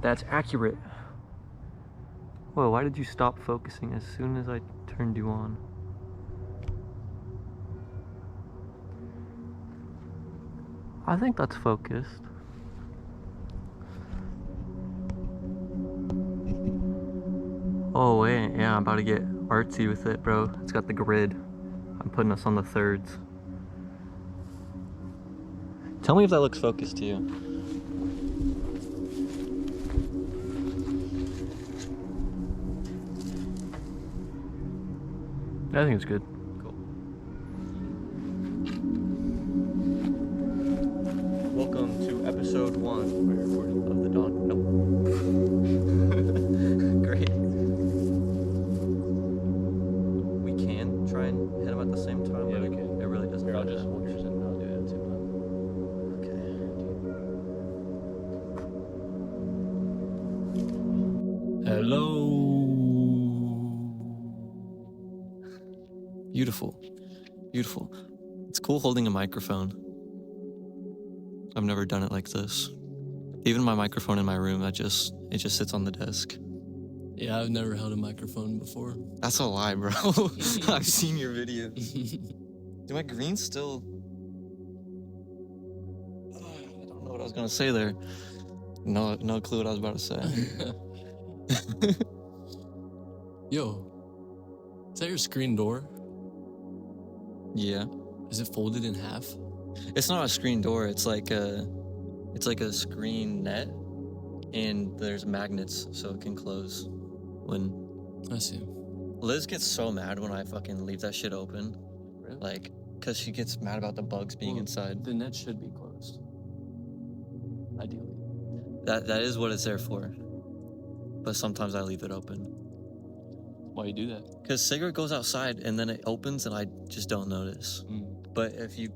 That's accurate. Whoa, why did you stop focusing as soon as I turned you on? I think that's focused. Oh wait, yeah, I'm about to get artsy with it, bro. It's got the grid. I'm putting us on the thirds. Tell me if that looks focused to you. I think it's good. Cool. Welcome to episode 1 of the Don. Nope. Great. We can try and hit them at the same time. Yeah, we can. It really doesn't. Here, I'll just hold yours and I'll do it at the same time. Okay. Hello. Beautiful. Beautiful. It's cool holding a microphone. I've never done it like this. Even my microphone in my room, it just sits on the desk. Yeah, I've never held a microphone before. That's a lie, bro. I've seen your video. Do my greens still... I don't know what I was gonna say there. No clue what I was about to say. Yo, is that your screen door? Yeah. Is it folded in half? It's not a screen door, it's like a screen net, and there's magnets so it can close when... I see. Liz gets so mad when I fucking leave that shit open. Really? Like, cause she gets mad about the bugs being inside. The net should be closed. Ideally. That is what it's there for. But sometimes I leave it open. Why you do that? Cause cigarette goes outside and then it opens and I just don't notice. But if you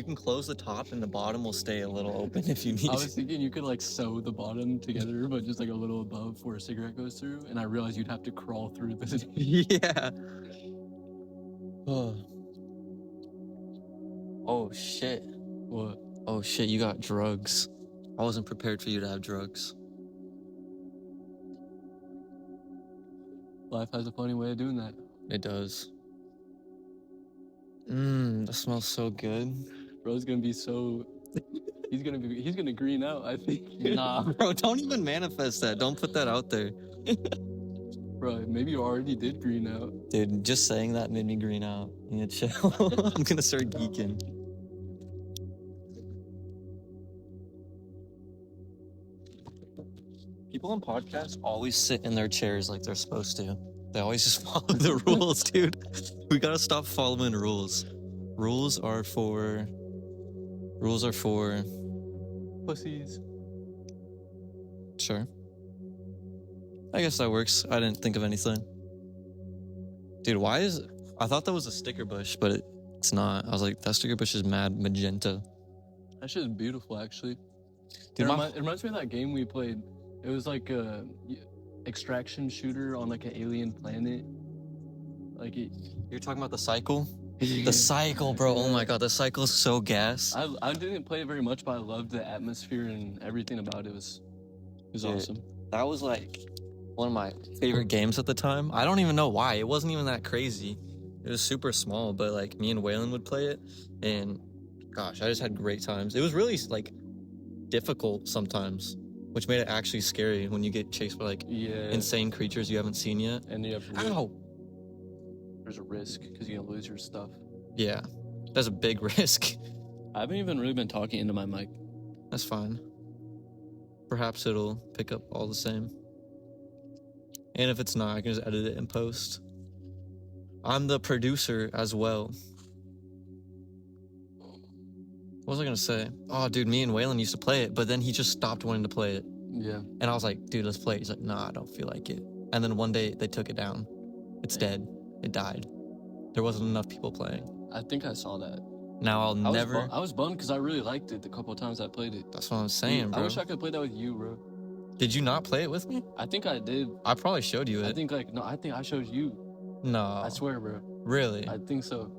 can close the top and the bottom will stay a little open if you need. I was thinking you could like sew the bottom together, but just like a little above where a cigarette goes through, and I realized you'd have to crawl through this. Yeah. Oh shit. What? Oh shit, you got drugs. I wasn't prepared for you to have drugs. Life has a funny way of doing that. It does. That smells so good. Bro's gonna be so... He's gonna green out, I think. Nah, bro, don't even manifest that. Don't put that out there. Bro, maybe you already did green out. Dude, just saying that made me green out. You need to chill. I'm gonna start geeking. People on podcasts always sit in their chairs like they're supposed to. They always just follow the rules, dude. We gotta stop following rules. Rules are for Pussies. Sure. I guess that works. I didn't think of anything. Dude, I thought that was a sticker bush, but it's not. I was like, that sticker bush is mad magenta. That shit is beautiful, actually. Dude, it reminds me of that game we played. It was like a extraction shooter on like an alien planet. Like You're talking about the cycle? The cycle, bro. Oh my god, the cycle is so gas. I didn't play it very much, but I loved the atmosphere and everything about it. It was Dude, awesome. That was like one of my favorite games at the time. I don't even know why. It wasn't even that crazy. It was super small, but like me and Waylon would play it, and gosh, I just had great times. It was really like difficult sometimes, which made it actually scary when you get chased by like insane creatures you haven't seen yet. And you have Ow! There's a risk because you're gonna lose your stuff. Yeah, that's a big risk. I haven't even really been talking into my mic. That's fine. Perhaps it'll pick up all the same. And if it's not, I can just edit it in post. I'm the producer as well. What was I gonna say? Oh, dude, me and Waylon used to play it, but then he just stopped wanting to play it. Yeah. And I was like, dude, let's play it. He's like, nah, I don't feel like it. And then one day they took it down. It's dead. It died. There wasn't enough people playing. I think I saw that. Now I was bummed because I really liked it the couple of times I played it. That's what I'm saying, bro. I wish I could play that with you, bro. Did you not play it with me? I think I did. I probably showed you it. I think I showed you. No. I swear, bro. Really? I think so.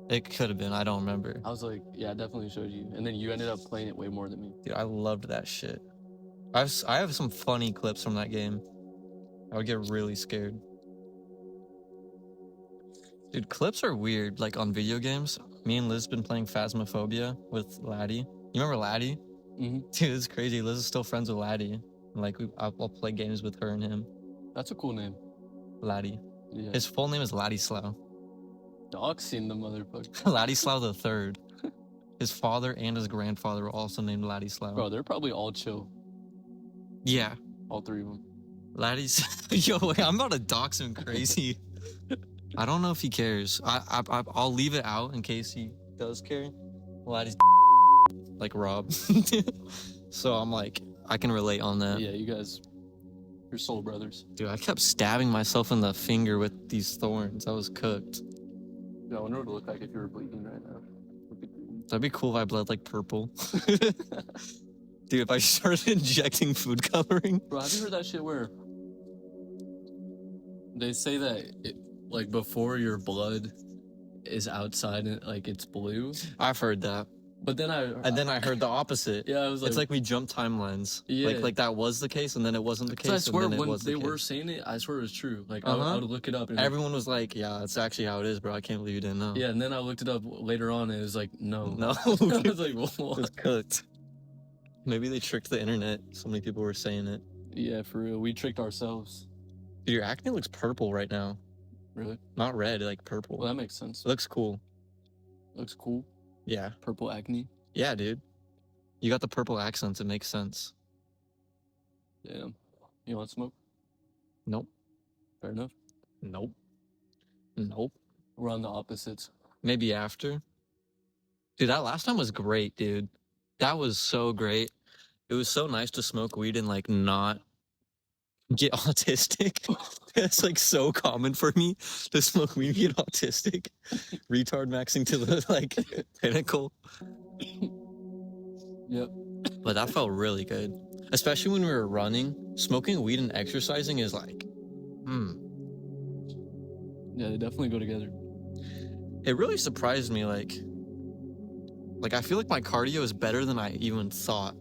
It could have been. I don't remember. I was like, yeah, I definitely showed you. And then you ended up playing it way more than me. Dude, I loved that shit. I have some funny clips from that game. I would get really scared. Dude, clips are weird, like on video games. Me and Liz been playing Phasmophobia with Laddie. You remember Laddie? Mm-hmm. Dude, it's crazy. Liz is still friends with Laddie. And like, I'll play games with her and him. That's a cool name. Laddie. Yeah. His full name is Ladislaw. Doxing the motherfucker. Ladislaw the Third. His father and his grandfather were also named Ladislaw. Bro, they're probably all chill. Yeah. All three of them. Laddie's. Yo, wait, I'm about to dox him crazy. I don't know if he cares. I'll leave it out in case he does care. Laddie's like Rob. So I'm like, I can relate on that. Yeah, you guys, you're soul brothers. Dude, I kept stabbing myself in the finger with these thorns. I was cooked. Yeah, I wonder what it would look like if you were bleeding right now. That'd be cool if I bled like purple. Dude, if I started injecting food coloring. Bro, have you heard that shit where they say that like before your blood is outside and like it's blue? I've heard that. But then I heard the opposite. Yeah, I was like, it's like we jump timelines. Yeah. Like that was the case and then it wasn't the case. I swear and then when it was they the were case. saying it, I swear it was true. Like I Uh-huh. would look it up and Everyone was like, yeah, it's actually how it is, bro. I can't believe you didn't know. yeah, and then I looked it up later on and it was like, no. No. I was like, It what? was cooked. Maybe they tricked the internet. So many people were saying it. Yeah, for real. We tricked ourselves. Dude, your acne looks purple right now. Really? Not red, like purple. Well, that makes sense. It looks cool. Looks cool. Yeah. Purple acne. Yeah, dude. You got the purple accents. It makes sense. Damn. You want smoke? Nope. Fair enough. Nope. Nope. We're on the opposites. Maybe after. Dude, that last time was great, dude. That was so great. It was so nice to smoke weed and like not get autistic. That's like so common for me to smoke weed and get autistic. Retard maxing to the like pinnacle. Yep. But that felt really good. Especially when we were running. Smoking weed and exercising is like, Yeah, they definitely go together. It really surprised me, like I feel like my cardio is better than I even thought.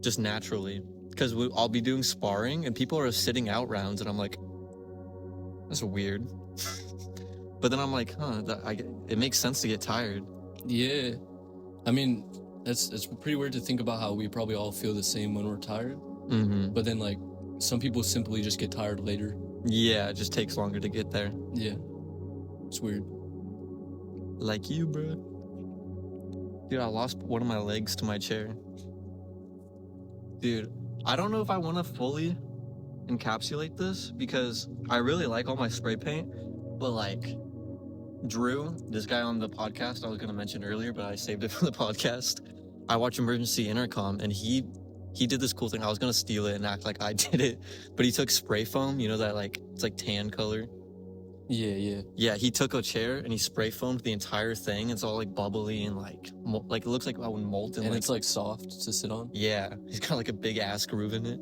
Just naturally. Because I'll be doing sparring and people are sitting out rounds and I'm like, that's weird. But then I'm like, it makes sense to get tired. Yeah. I mean, it's pretty weird to think about how we probably all feel the same when we're tired. Mm-hmm. But then, like, some people simply just get tired later. Yeah, it just takes longer to get there. Yeah. It's weird. Like you, bro. Dude, I lost one of my legs to my chair. Dude, I don't know if I want to fully encapsulate this because I really like all my spray paint, but like Drew, this guy on the podcast I was going to mention earlier, but I saved it for the podcast. I watch Emergency Intercom and he did this cool thing. I was going to steal it and act like I did it, but he took spray foam, you know, that like, it's like tan color. Yeah. Yeah, he took a chair and he spray foamed the entire thing. It's all like bubbly and like it looks like molten. And it's like soft to sit on. Yeah, he's got like a big ass groove in it.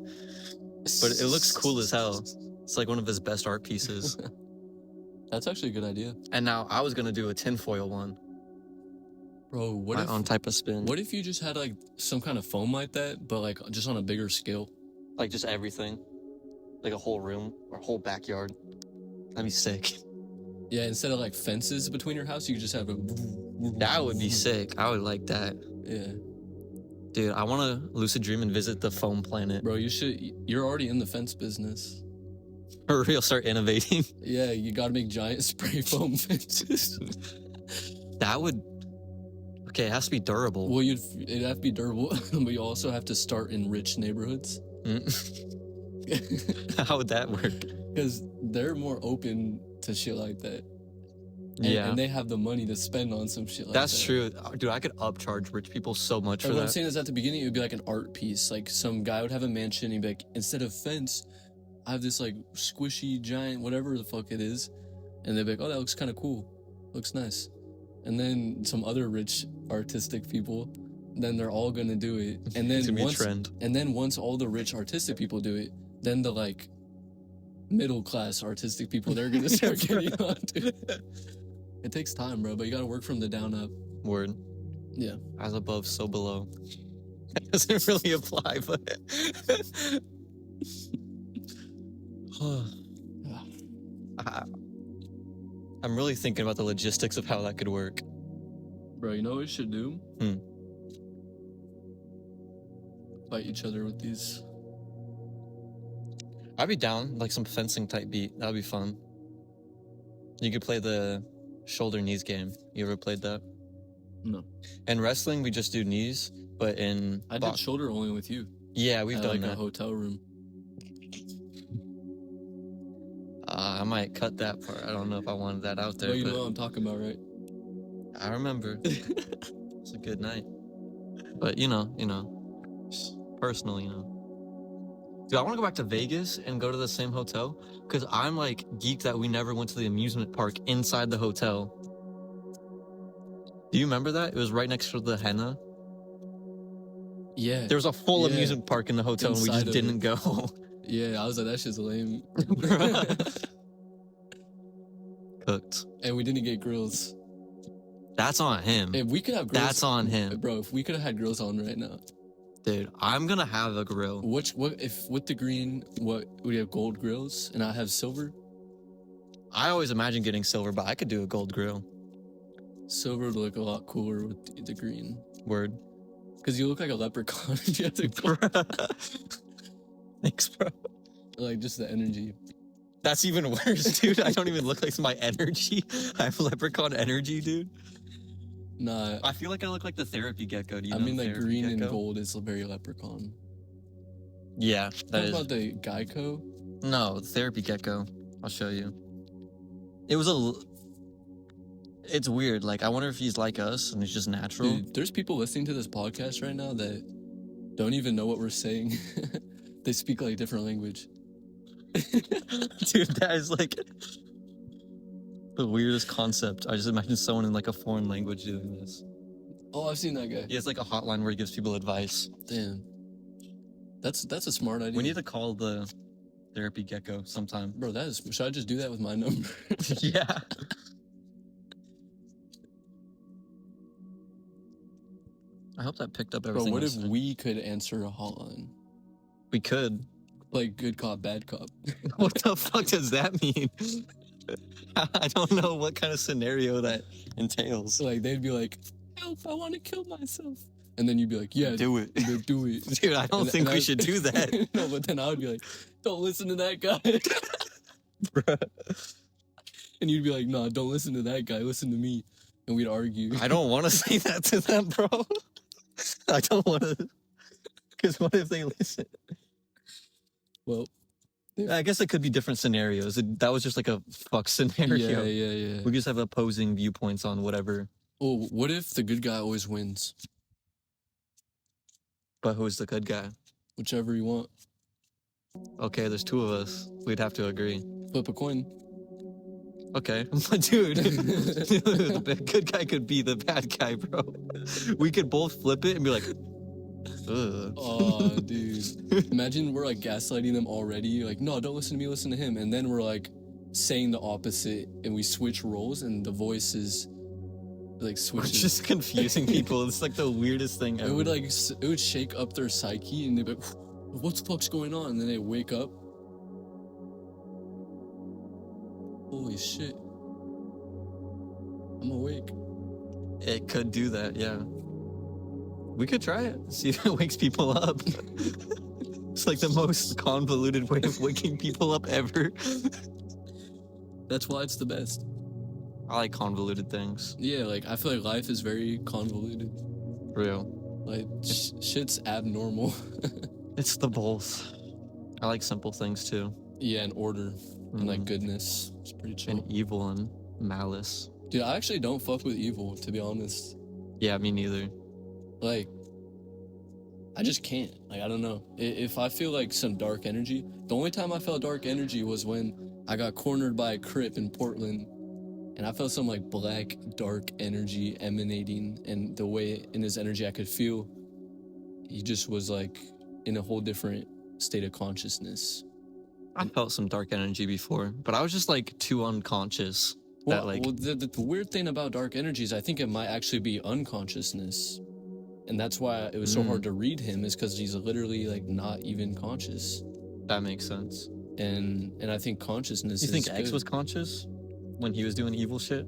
But it looks cool as hell. It's like one of his best art pieces. That's actually a good idea. And now I was gonna do a tinfoil one. Bro, what My if own type of spin. what if you just had like some kind of foam like that, but like just on a bigger scale? Like just everything. Like a whole room or a whole backyard. That'd be sick. Yeah, instead of like fences between your house, you could just have a. That would be sick. I would like that. Yeah. Dude, I wanna lucid dream and visit the foam planet. Bro, you're already in the fence business. For real, start innovating. Yeah, you gotta make giant spray foam fences. That would. Okay, it has to be durable. Well, it'd have to be durable, but you also have to start in rich neighborhoods. How would that work? Because they're more open to shit like that. Yeah. And they have the money to spend on some shit like That's that. true. Dude, I could upcharge rich people so much for What I'm that. saying is at the beginning, it would be like an art piece. Like some guy would have a mansion, he'd be like, instead of fence, I have this like squishy giant, whatever the fuck it is. And they'd be like, oh, that looks kind of cool. Looks nice. And then some other rich artistic people, then they're all gonna do it. And then It's gonna be a trend. And then once all the rich artistic people do it, then the like middle class artistic people, they're gonna start getting onto it. It takes time, bro, but you gotta work from the down up. Word. Yeah. As above, so below. It doesn't really apply, but I- I'm really thinking about the logistics of how that could work. Bro, you know what we should do? Fight each other with these. I'd be down, like some fencing type beat. That'd be fun. You could play the shoulder knees game. You ever played that? No. In wrestling, we just do knees, but in I did shoulder only with you. Yeah, we've at done like that. a hotel room. I might cut that part. I don't know if I wanted that out there. Well, you but know what I'm talking about, right? I remember. It's a good night. But you know, personal, Dude, I want to go back to Vegas and go to the same hotel because I'm like geeked that we never went to the amusement park inside the hotel. Do you remember that? It was right next to the henna. Yeah. There was a full Yeah. amusement park in the hotel and we Inside just of didn't it. go. Yeah, I was like, that shit's lame. Cooked. And we didn't get grills. That's on him. If we could have grills. That's on him. Bro, if we could have had grills on right now. Dude, I'm gonna have a grill. What if with the green, what we have gold grills and I have silver? I always imagine getting silver, but I could do a gold grill. Silver would look a lot cooler with the green. Word. Because you look like a leprechaun if you have the gold. Thanks, bro. Like just the energy. That's even worse, dude. I don't even look like my energy. I have leprechaun energy, dude. Nah. I feel like I look like the therapy gecko. Do you I know mean, the like therapy green and gecko? gold is very leprechaun. Yeah, that What is. about the Geico? No, the therapy gecko. I'll show you. It was It's weird. Like, I wonder if he's like us and it's just natural. Dude, there's people listening to this podcast right now that don't even know what we're saying. They speak like a different language. Dude, that is like the weirdest concept. I just imagine someone in like a foreign language doing this. Oh, I've seen that guy. He has like a hotline where he gives people advice. Damn. That's a smart idea. We need to call the therapy gecko sometime. Bro, should I just do that with my number? Yeah. I hope that picked up Bro, everything. what I if said. we could answer a hotline? We could? Like good cop, bad cop. What the fuck does that mean? I don't know what kind of scenario that entails. So like they'd be like, help, I want to kill myself. And then you'd be like, yeah, Do it. You'd be like, do it. Dude, I don't think we should do that. No, but then I would be like, don't listen to that guy. Bruh. And you'd be like, nah, don't listen to that guy, listen to me. And we'd argue. I don't want to say that to them, bro. I don't want to. Because what if they listen? Well, I guess it could be different scenarios. That was just like a fuck scenario. yeah. We just have opposing viewpoints on whatever. Oh, what if the good guy always wins? But who's the good guy? Whichever you want. Okay, there's two of us. We'd have to agree. Flip a coin. Okay, but dude, the good guy could be the bad guy, bro. We could both flip it and be like, ugh. Oh, dude. Imagine we're like gaslighting them already. You're like, no, don't listen to me, listen to him. And then we're like saying the opposite and we switch roles and the voice is like We're switches. just confusing people. It's like the weirdest thing ever. It would shake up their psyche and they'd be like, what the fuck's going on? And then they wake up. Holy shit. I'm awake. It could do that, yeah. We could try it. See if it wakes people up. It's like the most convoluted way of waking people up ever. That's why it's the best. I like convoluted things. Yeah, like I feel like life is very convoluted. Real. Like shit's abnormal. It's the both. I like simple things too. Yeah, and order and like Mhm. goodness. It's pretty chill. And evil and malice. Dude, I actually don't fuck with evil, to be honest. Yeah, me neither. Like, I just can't. Like, I don't know. If I feel like some dark energy, the only time I felt dark energy was when I got cornered by a Crip in Portland, and I felt some like black, dark energy emanating, and the way in his energy I could feel, he just was like in a whole different state of consciousness. I felt some dark energy before, but I was just like too unconscious. That, like- the weird thing about dark energy is I think it might actually be unconsciousness. And that's why it was so hard to read him, is because he's literally like not even conscious. That makes sense. And I think consciousness You think is X good. was conscious when he was doing evil shit?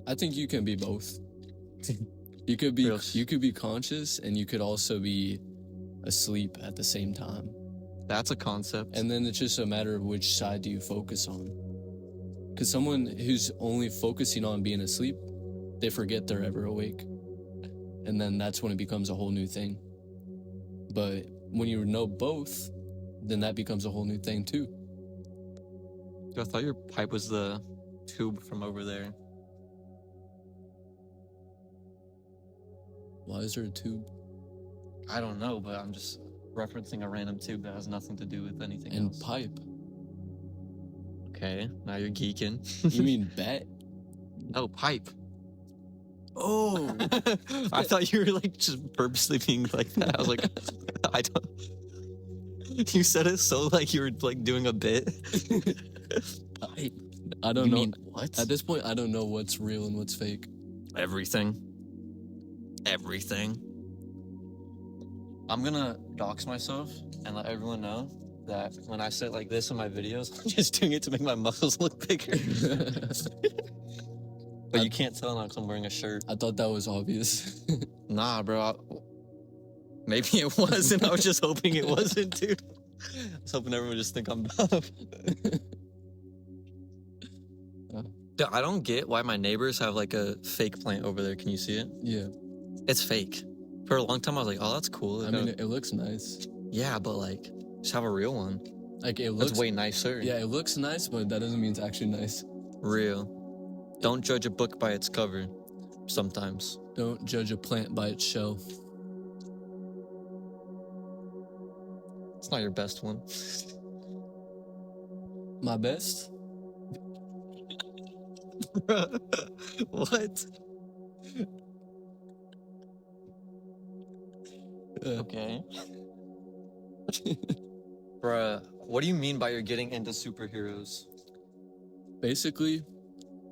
I think you can be both. You could be Real you could be conscious and you could also be asleep at the same time. That's a concept. And then it's just a matter of which side do you focus on. Because someone who's only focusing on being asleep, they forget they're ever awake. And then that's when it becomes a whole new thing. But when you know both, then that becomes a whole new thing too. I thought your pipe was the tube from over there. Why is there a tube? I don't know, but I'm just referencing a random tube that has nothing to do with anything And else. pipe. Okay, now you're geeking. You mean bat? No, pipe. Oh! I thought you were like just purposely being like that. I was like, I don't. You said it so like you were like doing a bit. Pipe. I don't You know. mean what? At this point, I don't know what's real and what's fake. Everything. Everything. I'm gonna dox myself and let everyone know that when I sit like this in my videos, I'm just doing it to make my muscles look bigger. But you can't tell now because I'm wearing a shirt. I thought that was obvious. Nah, bro. Maybe it was, and I was just hoping it wasn't, dude. I was hoping everyone would just think I'm buff. Dude, I don't get why my neighbors have like a fake plant over there. Can you see it? Yeah. It's fake. For a long time, I was like, oh, that's cool. I mean, it looks nice. Yeah, but like, just have a real one. Like, it looks... That's way nicer. Yeah, it looks nice, but that doesn't mean it's actually nice. Real. Don't judge a book by its cover. Sometimes. Don't judge a plant by its shell. It's not your best one. My best? What? Okay. Bruh, what do you mean by you're getting into superheroes? Basically,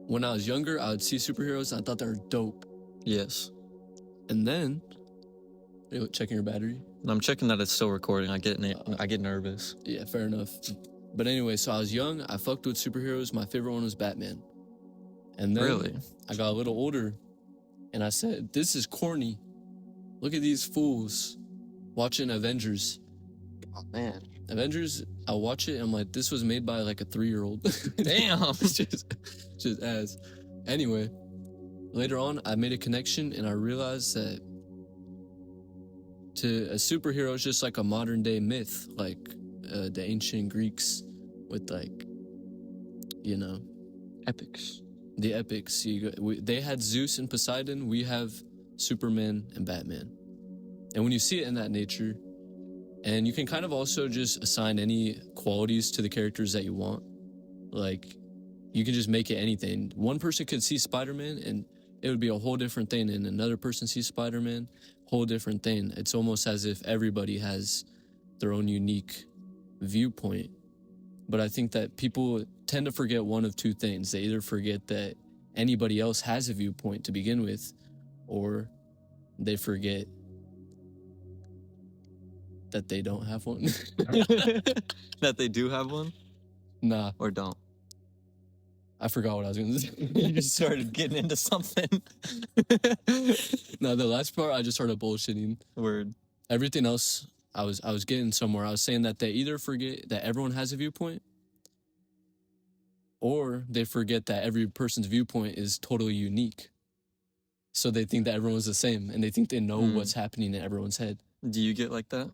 when I was younger, I would see superheroes and I thought they were dope. Yes. And then, are you checking your battery? I'm checking that it's still recording. I get nervous. Yeah, fair enough. But anyway, so I was young, I fucked with superheroes. My favorite one was Batman. And then Really? I got a little older and I said, this is corny. Look at these fools watching Avengers. Oh man. Avengers, I watch it and I'm like, this was made by like a 3-year-old. Damn. It's just ass. Anyway, later on, I made a connection and I realized that a superhero is just like a modern day myth, like the ancient Greeks with like, you know, Epics. the epics. They had Zeus and Poseidon. We have Superman and Batman. And when you see it in that nature, and you can kind of also just assign any qualities to the characters that you want. Like, you can just make it anything. One person could see Spider-Man and it would be a whole different thing. And another person sees Spider-Man, whole different thing. It's almost as if everybody has their own unique viewpoint. But I think that people tend to forget one of two things. They either forget that anybody else has a viewpoint to begin with, or they forget that they don't have one. That they do have one? Nah, Or don't? I forgot what I was going to say. You just started getting into something. No, the last part, I just started bullshitting. Word. Everything else, I was getting somewhere. I was saying that they either forget that everyone has a viewpoint, or they forget that every person's viewpoint is totally unique. So they think that everyone's the same, and they think they know what's happening in everyone's head. Do you get like that?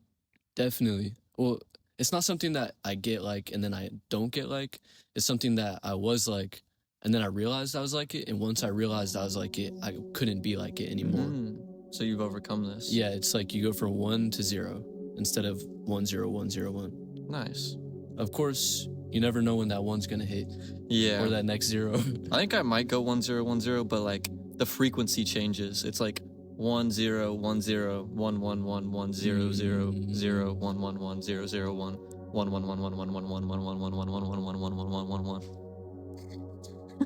Definitely. Well, it's not something that I get like and then I don't get like. It's something that I was like, and then I realized I was like it. And once I realized I was like it, I couldn't be like it anymore. So you've overcome this. Yeah, it's like you go from 1 to 0 instead of 1 0 1 0 1. Nice. Of course, you never know when that 1's gonna hit Yeah. or that next 0. I think I might go 1 0 1 0, but like the frequency changes. It's like 1 0 1 0 1 1 1 1 0 0 0 1 1 1 0 0 1 1 1 1 1 1 1 1 1 1 1 1 1 1 1 1 1 1.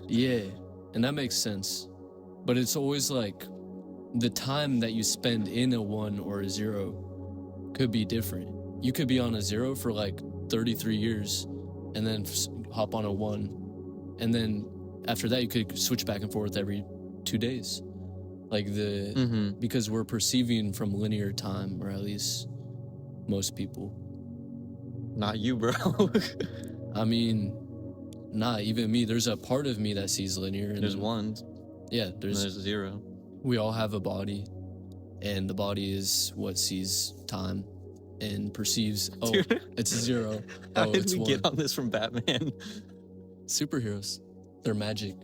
Yeah, and that makes sense. But it's always like the time that you spend in a 1 or a 0 could be different. You could be on a 0 for like 33 years and then hop on a 1. And then after that, you could switch back and forth every 2 days. Like because we're perceiving from linear time, or at least most people. Not you, bro. I mean, not even me. There's a part of me that sees linear. And There's 1. Yeah, there's 0. We all have a body, and the body is what sees time and perceives. Oh, Dude. It's 0. How Oh, did it's we 1. get on this from Batman? Superheroes, they're magic.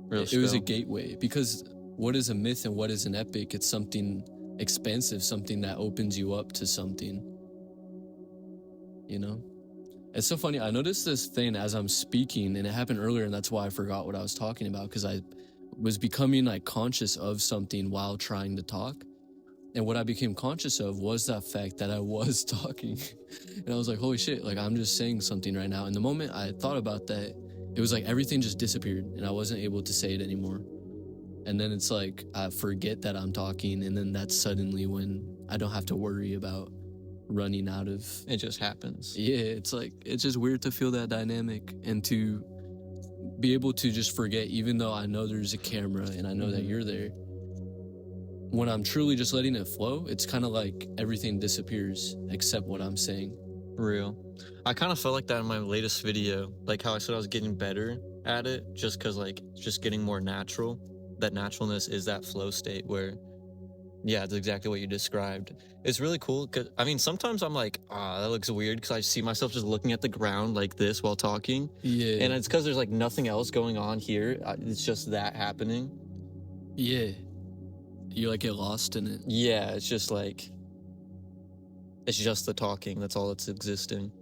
Real It was a spill. gateway, because what is a myth and what is an epic? It's something expansive, something that opens you up to something. You know? It's so funny. I noticed this thing as I'm speaking, and it happened earlier, and that's why I forgot what I was talking about, because I was becoming like conscious of something while trying to talk. And what I became conscious of was that fact that I was talking. And I was like, holy shit, like I'm just saying something right now. And the moment I thought about that, it was like everything just disappeared and I wasn't able to say it anymore. And then it's like I forget that I'm talking, and then that's suddenly when I don't have to worry about running out of. It just happens. Yeah, it's like, it's just weird to feel that dynamic and to be able to just forget, even though I know there's a camera and I know that you're there. When I'm truly just letting it flow, it's kind of like everything disappears except what I'm saying. Real. I kind of felt like that in my latest video, like how I said I was getting better at it, just because like just getting more natural. That naturalness is that flow state where, yeah, it's exactly what you described. It's really cool because I mean sometimes I'm like, that looks weird, because I see myself just looking at the ground like this while talking. Yeah. And it's because there's like nothing else going on here. It's just that happening. Yeah. You like get lost in it. Yeah, it's just like, it's just the talking. That's all that's existing.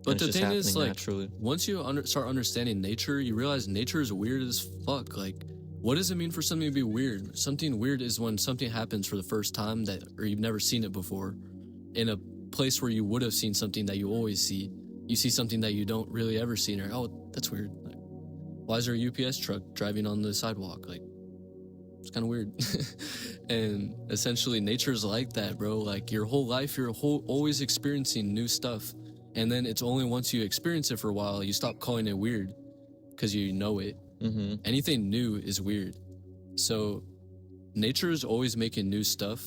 But And the it's just thing is, happening like, naturally. once you start understanding nature, you realize nature is weird as fuck. Like, what does it mean for something to be weird? Something weird is when something happens for the first time or you've never seen it before, in a place where you would have seen something that you always see. You see something that you don't really ever see, and you're like, oh, that's weird. Like, why is there a UPS truck driving on the sidewalk? Like, it's kind of weird. And essentially nature's like that, bro. Like your whole life, you're always experiencing new stuff. And then it's only once you experience it for a while, you stop calling it weird because you know it. Anything new is weird. So nature is always making new stuff,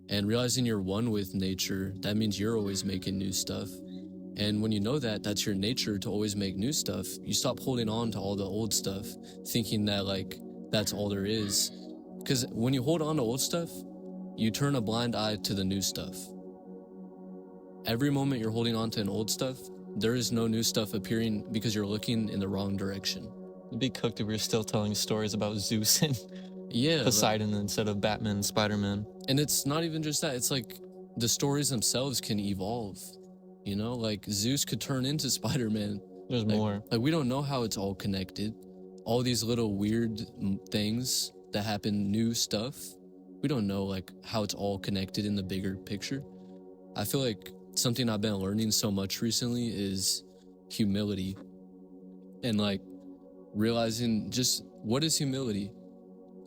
and realizing you're one with nature, that means you're always making new stuff. And when you know that that's your nature to always make new stuff, you stop holding on to all the old stuff, thinking that like that's all there is. Because when you hold on to old stuff, you turn a blind eye to the new stuff. Every moment you're holding on to an old stuff, there is no new stuff appearing because you're looking in the wrong direction. It'd be cooked if we were still telling stories about Zeus and Poseidon instead of Batman and Spider-Man. And it's not even just that. It's like the stories themselves can evolve. You know, like Zeus could turn into Spider-Man. There's more. Like we don't know how it's all connected. All these little weird things that happen, new stuff. We don't know like how it's all connected in the bigger picture. I feel like something I've been learning so much recently is humility. And like realizing just what is humility?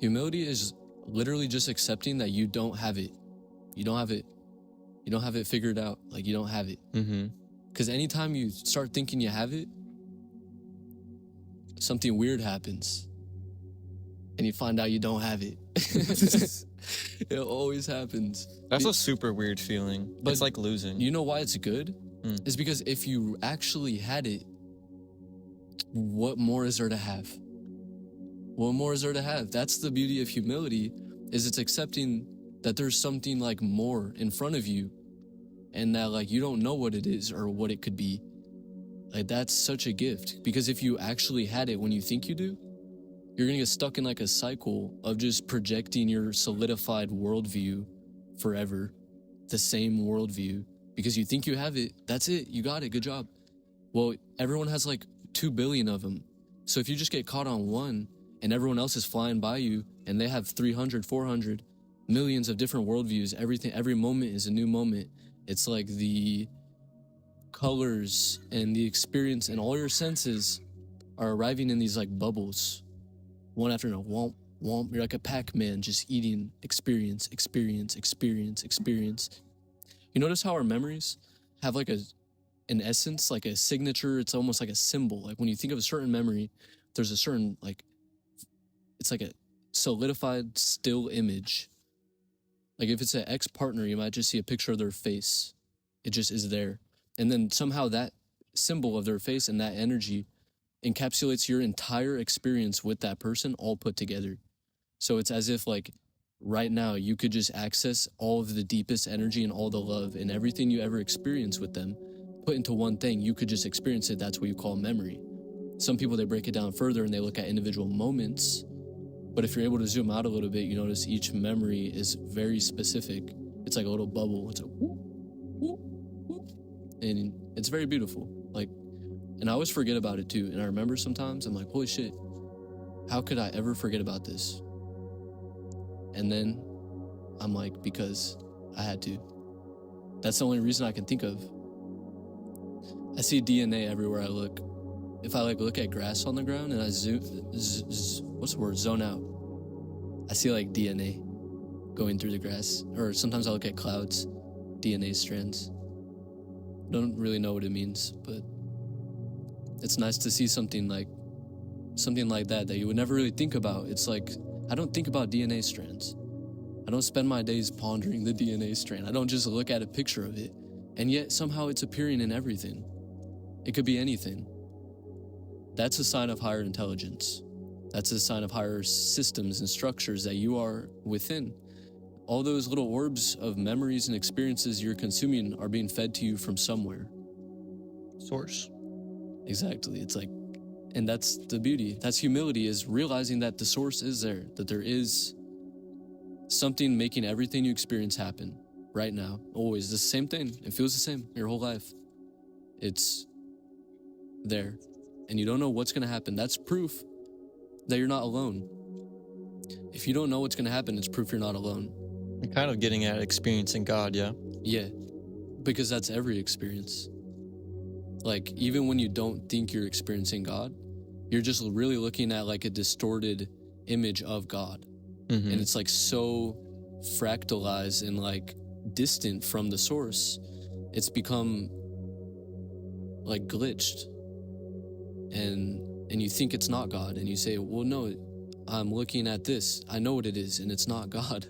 Humility is literally just accepting that you don't have it. You don't have it. You don't have it figured out. Like you don't have it. Because anytime you start thinking you have it, something weird happens. And you find out you don't have it. It always happens. That's a super weird feeling. But it's like losing. You know why it's good? It's because if you actually had it, what more is there to have? What more is there to have? That's the beauty of humility, is it's accepting that there's something like more in front of you, and that like you don't know what it is or what it could be. Like that's such a gift, because if you actually had it when you think you do, you're gonna get stuck in like a cycle of just projecting your solidified worldview forever, the same worldview, because you think you have it. That's it. You got it. Good job. Well, everyone has like 2 billion of them. So if you just get caught on one and everyone else is flying by you and they have 300, 400 millions of different worldviews, every moment is a new moment. It's like the colors and the experience and all your senses are arriving in these like bubbles, one after another, womp, Womp, you're like a Pac-Man just eating experience. You notice how our memories have like an essence, like a signature. It's almost like a symbol. Like when you think of a certain memory, there's a certain like, it's like a solidified still image. Like if it's an ex-partner, you might just see a picture of their face. It just is there. And then somehow that symbol of their face and that energy encapsulates your entire experience with that person all put together. So it's as if like right now you could just access all of the deepest energy and all the love and everything you ever experienced with them put into one thing. You could just experience it. That's what you call memory. Some people, they break it down further and they look at individual moments. But if you're able to zoom out a little bit, you notice each memory is very specific. It's like a little bubble. It's like whoop, whoop, whoop. And it's very beautiful. Like, and I always forget about it too. And I remember sometimes I'm like, holy shit, how could I ever forget about this? And then I'm like, because I had to. That's the only reason I can think of. I see DNA everywhere I look. If I like look at grass on the ground and I zone out, I see like DNA going through the grass. Or sometimes I look at clouds, DNA strands. Don't really know what it means, but it's nice to see something like that you would never really think about. It's like, I don't think about DNA strands. I don't spend my days pondering the DNA strand. I don't just look at a picture of it. And yet somehow it's appearing in everything. It could be anything. That's a sign of higher intelligence. That's a sign of higher systems and structures that you are within. All those little orbs of memories and experiences you're consuming are being fed to you from somewhere. Source. Exactly. It's like, and that's the beauty. That's humility, is realizing that the source is there, that there is something making everything you experience happen right now. Always the same thing. It feels the same your whole life. It's there. And you don't know what's going to happen. That's proof that you're not alone. If you don't know what's going to happen, it's proof you're not alone. You're kind of getting at experiencing God, yeah? Yeah, because that's every experience. Like, even when you don't think you're experiencing God, you're just really looking at like a distorted image of God. Mm-hmm. And it's like so fractalized and like distant from the source. It's become like glitched. And you think it's not God, and you say, well, no, I'm looking at this. I know what it is, and it's not God.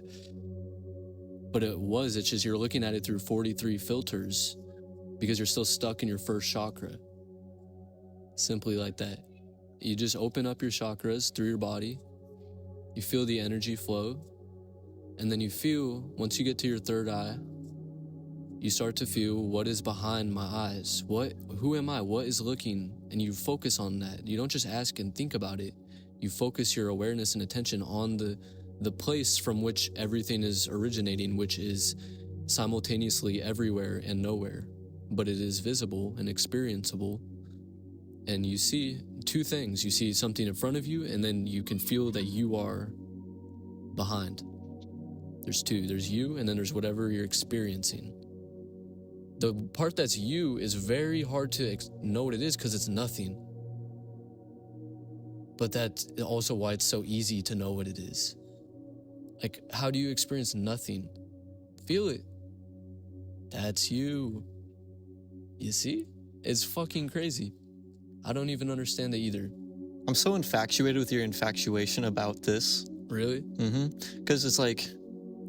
But it was. It's just you're looking at it through 43 filters because you're still stuck in your first chakra. Simply like that. You just open up your chakras through your body. You feel the energy flow. And then you feel, once you get to your third eye, you start to feel what is behind my eyes. Who am I? What is looking? And you focus on that. You don't just ask and think about it. You focus your awareness and attention on the place from which everything is originating, which is simultaneously everywhere and nowhere. But it is visible and experienceable. And you see two things. You see something in front of you, and then you can feel that you are behind. There's two. There's you, and then there's whatever you're experiencing. The part that's you is very hard to know what it is because it's nothing. But that's also why it's so easy to know what it is. Like, how do you experience nothing? Feel it. That's you. You see? It's fucking crazy. I don't even understand it either. I'm so infatuated with your infatuation about this. Really? Mm-hmm. Because it's like,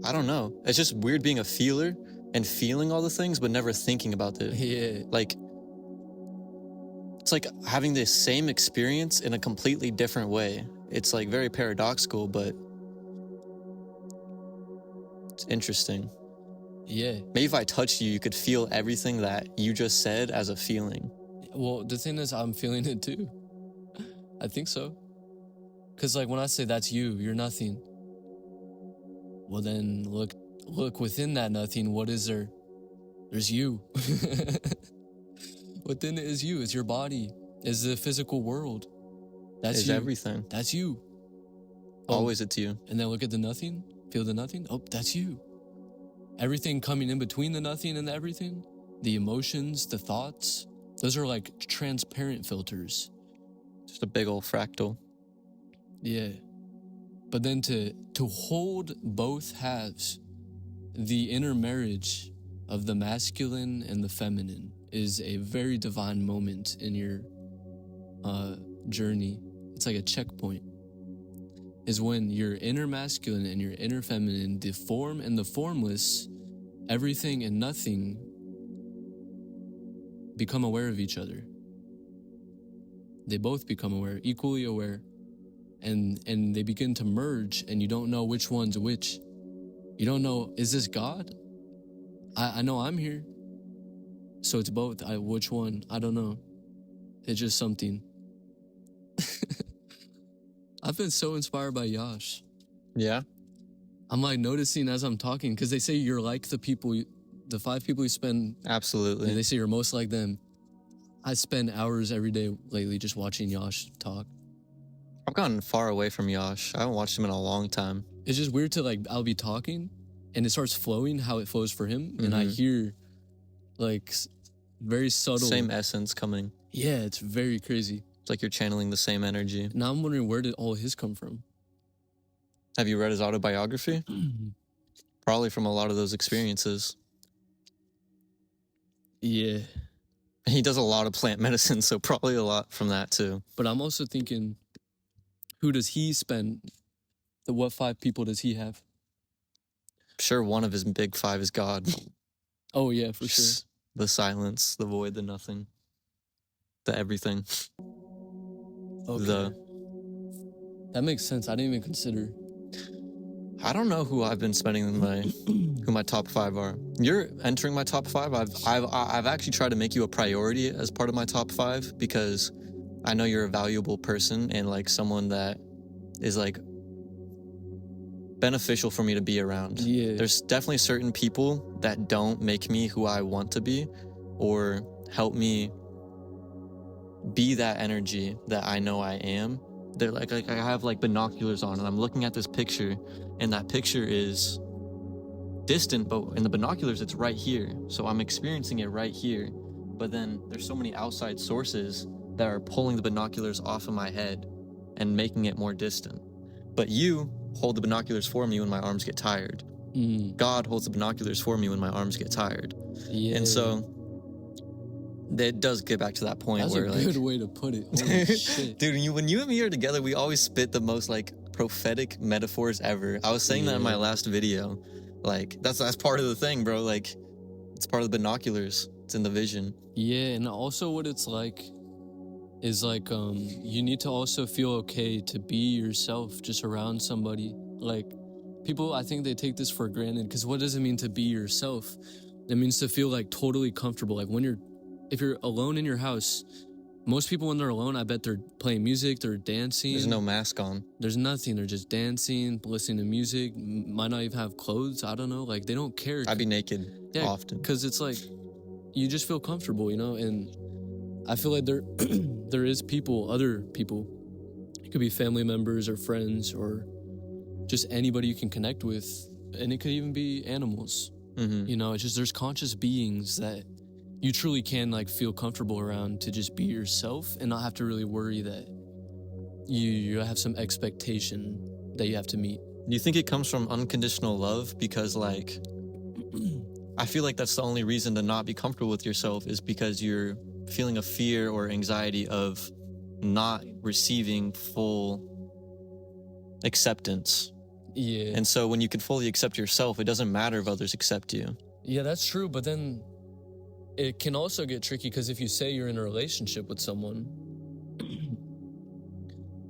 I don't know. It's just weird being a feeler and feeling all the things, but never thinking about it. Yeah. Like, it's like having the same experience in a completely different way. It's like very paradoxical, but it's interesting. Yeah. Maybe if I touched you, you could feel everything that you just said as a feeling. Well, the thing is, I'm feeling it too. I think so. Because like when I say that's you, you're nothing. Well then look within that nothing, what is there? There's you. Within it is you, it's your body, is the physical world. That's It's you. everything. That's you. Always it's you. And then look at the nothing, feel the nothing. Oh, that's you. Everything coming in between the nothing and the everything, the emotions, the thoughts, those are like transparent filters. Just a big old fractal. Yeah. But then to hold both halves, the intermarriage of the masculine and the feminine is a very divine moment in your journey. It's like a checkpoint. Is when your inner masculine and your inner feminine, the form and the formless, everything and nothing, become aware of each other. They both become aware, equally aware, and they begin to merge, and you don't know which one's which. You don't know, is this God? I know I'm here, so it's both. Which one? I don't know. It's just something. I've been so inspired by Yash. Yeah. I'm like noticing as I'm talking, because they say you're like the 5 people you spend. Absolutely. They say you're most like them. I spend hours every day lately just watching Yash talk. I've gotten far away from Yash. I haven't watched him in a long time. It's just weird to like, I'll be talking and it starts flowing how it flows for him. And I hear like very subtle. Same essence coming. Yeah, it's very crazy. It's like you're channeling the same energy. Now I'm wondering, where did all his come from? Have you read his autobiography? Probably from a lot of those experiences. Yeah. He does a lot of plant medicine, so probably a lot from that too. But I'm also thinking, who does he spend? What 5 people does he have? Sure, one of his big 5 is God. Oh yeah, for sure. The silence, the void, the nothing, the everything. Okay. That makes sense. I didn't even consider. I don't know who I've been spending who my top 5 are. You're entering my top 5. I've actually tried to make you a priority as part of my top 5 because I know you're a valuable person and like someone that is like beneficial for me to be around. Yeah. There's definitely certain people that don't make me who I want to be or help me be that energy that I know I am. They're like I have like binoculars on and I'm looking at this picture and that picture is distant, but in the binoculars it's right here. So I'm experiencing it right here. But then there's so many outside sources that are pulling the binoculars off of my head and making it more distant. But you hold the binoculars for me when my arms get tired. God holds the binoculars for me when my arms get tired. Yeah. And so it does get back to that point. That's where a like, good way to put it. Holy shit. Dude, when you and me are together, we always spit the most like prophetic metaphors ever. I was saying that in my last video. Like that's part of the thing, bro. Like it's part of the binoculars. It's in the vision. Yeah, and also what it's like is like you need to also feel okay to be yourself just around somebody. Like people, I think they take this for granted because what does it mean to be yourself? It means to feel like totally comfortable. Like if you're alone in your house, most people when they're alone, I bet they're playing music, they're dancing. There's no mask on. There's nothing. They're just dancing, listening to music, might not even have clothes. I don't know. Like they don't care. I'd be naked often. Because it's like, you just feel comfortable, you know? And I feel like there is other people. It could be family members or friends or just anybody you can connect with. And it could even be animals. You know, it's just there's conscious beings that you truly can like feel comfortable around to just be yourself and not have to really worry that you have some expectation that you have to meet. Do you think it comes from unconditional love? Because like, I feel like that's the only reason to not be comfortable with yourself is because you're feeling a fear or anxiety of not receiving full acceptance. Yeah. And so when you can fully accept yourself, it doesn't matter if others accept you. Yeah, that's true. But then it can also get tricky because if you say you're in a relationship with someone,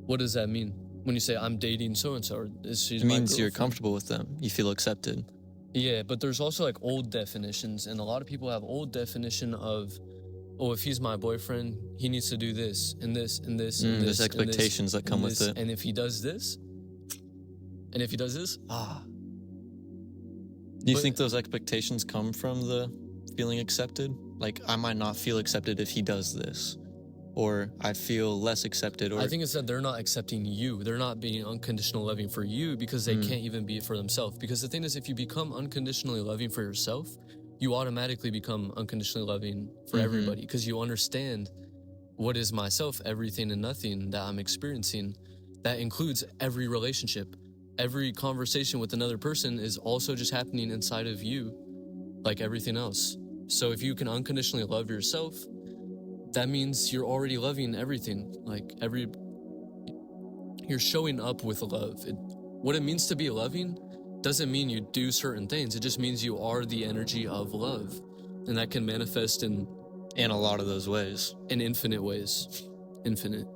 what does that mean? When you say I'm dating so-and-so, or she's it my means you're girlfriend? comfortable with them. You feel accepted. Yeah, but there's also like old definitions, and a lot of people have old definition of, oh, if he's my boyfriend, he needs to do this and this and this and this. There's expectations that come with it. And if he does this, do you think those expectations come from the feeling accepted? Like, I might not feel accepted if he does this, or I feel less accepted. Or I think it's that they're not accepting you. They're not being unconditional loving for you because they can't even be it for themselves. Because the thing is, if you become unconditionally loving for yourself, you automatically become unconditionally loving for everybody because you understand what is myself, everything and nothing that I'm experiencing. That includes every relationship. every conversation with another person is also just happening inside of you, like everything else. So if you can unconditionally love yourself, that means you're already loving everything. Like you're showing up with love. What it means to be loving doesn't mean you do certain things. It just means you are the energy of love. And that can manifest in In a lot of those ways. in infinite ways. Infinite.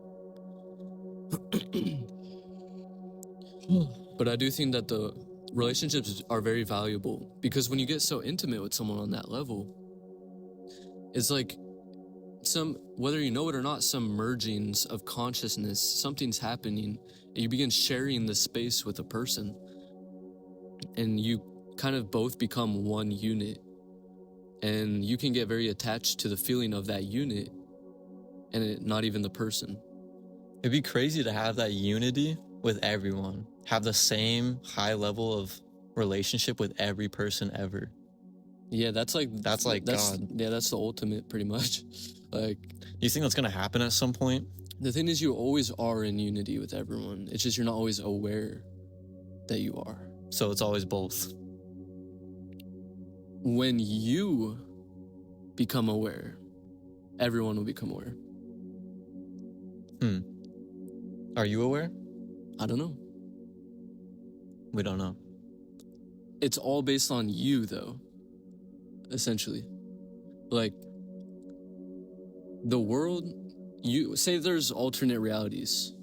But I do think that the relationships are very valuable, because when you get so intimate with someone on that level, it's like whether you know it or not, some mergings of consciousness, something's happening, and you begin sharing the space with a person, and you kind of both become one unit, and you can get very attached to the feeling of that unit and not even the person. It'd be crazy to have that unity with everyone, have the same high level of relationship with every person ever. Yeah, that's God. Yeah, that's the ultimate, pretty much. Like, You think that's gonna happen at some point? the thing is, you always are in unity with everyone. It's just you're not always aware that you are. So it's always both. When you become aware, everyone will become aware. Are you aware? I don't know. We don't know. It's all based on you, though, essentially. Like, the world, you say there's alternate realities.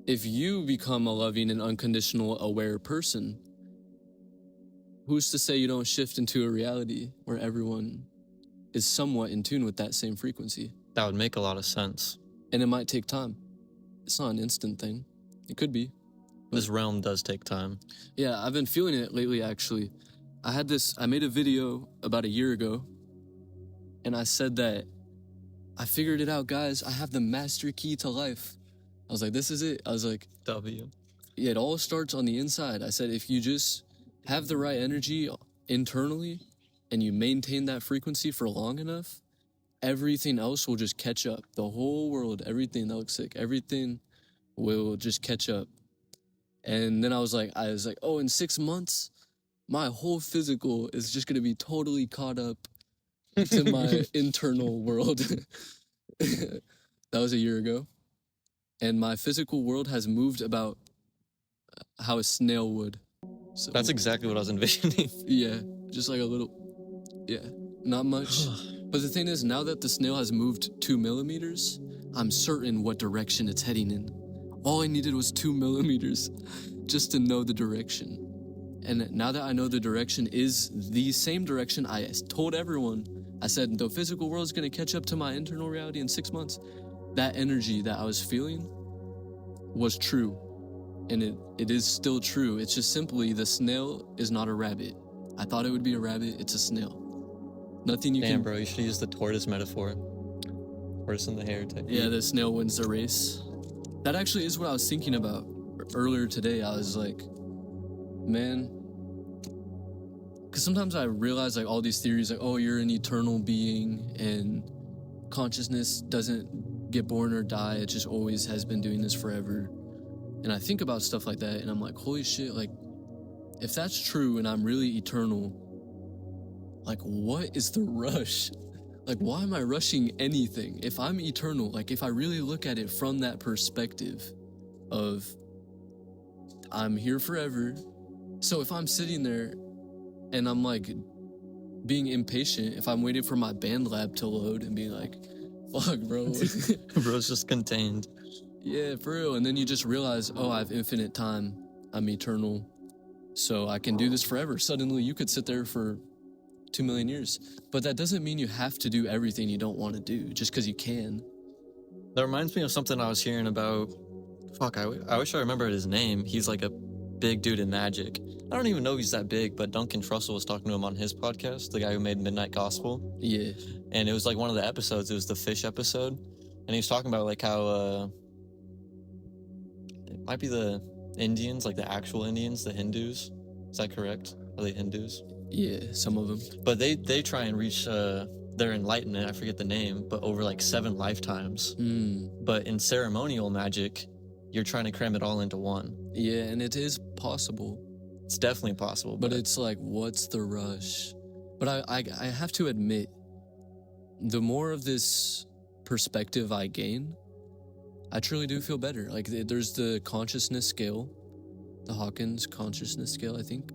If you become a loving and unconditional aware person, who's to say you don't shift into a reality where everyone is somewhat in tune with that same frequency? That would make a lot of sense. And it might take time. It's not an instant thing. It could be. This realm does take time. Yeah, I've been feeling it lately, actually. I made a video about a year ago, and I said that I figured it out, guys. I have the master key to life. I was like, this is it. I was like, W. yeah, it all starts on the inside. I said, if you just have the right energy internally and you maintain that frequency for long enough, everything else will just catch up. The whole world, everything that looks sick, everything will just catch up. And then I was like, oh, in 6 months, my whole physical is just going to be totally caught up to my internal world. That was a year ago. And my physical world has moved about how a snail would. So, That's exactly what I was envisioning. yeah, just like a little, yeah, not much. But the thing is, now that the snail has moved 2 millimeters, I'm certain what direction it's heading in. All I needed was 2 millimeters just to know the direction. And now that I know the direction is the same direction, I told everyone, I said, the physical world is going to catch up to my internal reality in 6 months. That energy that I was feeling was true. And it is still true. It's just simply the snail is not a rabbit. I thought it would be a rabbit. It's a snail. Nothing you Damn, can... bro, you should use the tortoise metaphor. Tortoise in the hair type. Yeah, the snail wins the race. That actually is what I was thinking about earlier today. I was like, man, because sometimes I realize like all these theories, like, oh, you're an eternal being and consciousness doesn't get born or die. It just always has been doing this forever. And I think about stuff like that and I'm like, holy shit, like, if that's true and I'm really eternal, like, what is the rush? Like, why am I rushing anything? If I'm eternal, like, if I really look at it from that perspective of I'm here forever. So if I'm sitting there and I'm like being impatient, if I'm waiting for my band lab to load and being like, fuck, bro. Bro's just contained. Yeah, for real. And then you just realize, oh, I have infinite time. I'm eternal. So I can do this forever. Suddenly you could sit there for 2 million years. But that doesn't mean you have to do everything you don't want to do just because you can. That reminds me of something I was hearing about. Fuck, I wish I remembered his name. He's like a big dude in magic. I don't even know he's that big, but Duncan Trussell was talking to him on his podcast, the guy who made Midnight Gospel. Yeah. And it was like one of the episodes, it was the fish episode. And he was talking about like how it might be the Indians, like the actual Indians, the Hindus. Is that correct? Are they Hindus? Yeah, some of them. But they try and reach their enlightenment, I forget the name, but over like 7 lifetimes. But in ceremonial magic, you're trying to cram it all into one. Yeah, and it is possible. It's definitely possible, But it's like, what's the rush? But I have to admit, the more of this perspective I gain, I truly do feel better. Like there's the consciousness scale, the Hawkins consciousness scale, I think.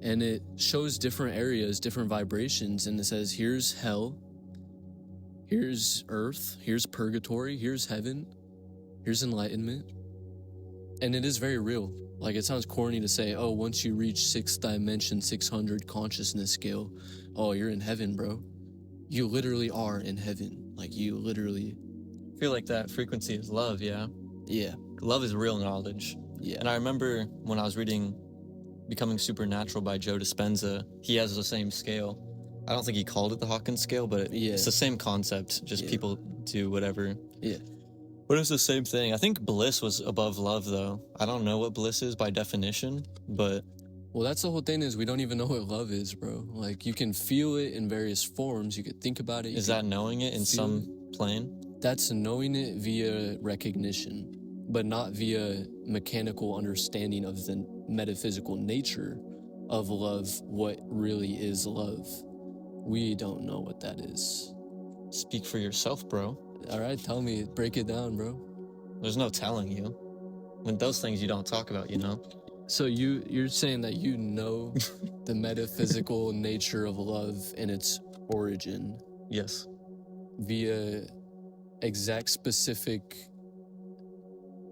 And it shows different areas, different vibrations, and it says, here's hell, here's earth, here's purgatory, here's heaven, here's enlightenment. And it is very real. Like, it sounds corny to say, oh, once you reach 6th dimension, 600 consciousness scale, oh, you're in heaven, bro. You literally are in heaven. Like, you literally... I feel like that frequency is love, yeah? Yeah. Love is real knowledge. Yeah. And I remember when I was reading Becoming Supernatural by Joe Dispenza, he has the same scale. I don't think he called it the Hawkins scale, but it's the same concept. Just people do whatever. Yeah. But it's the same thing. I think bliss was above love, though. I don't know what bliss is by definition, but... Well, that's the whole thing, is we don't even know what love is, bro. Like, you can feel it in various forms. You could think about it. Is that knowing it in some plane? That's knowing it via recognition, but not via mechanical understanding of the metaphysical nature of love, what really is love. We don't know what that is. Speak for yourself, bro. All right, tell me, break it down, bro. There's no telling you. When those things you don't talk about, you know? So you're saying that you know the metaphysical nature of love and its origin. Yes. Via exact specific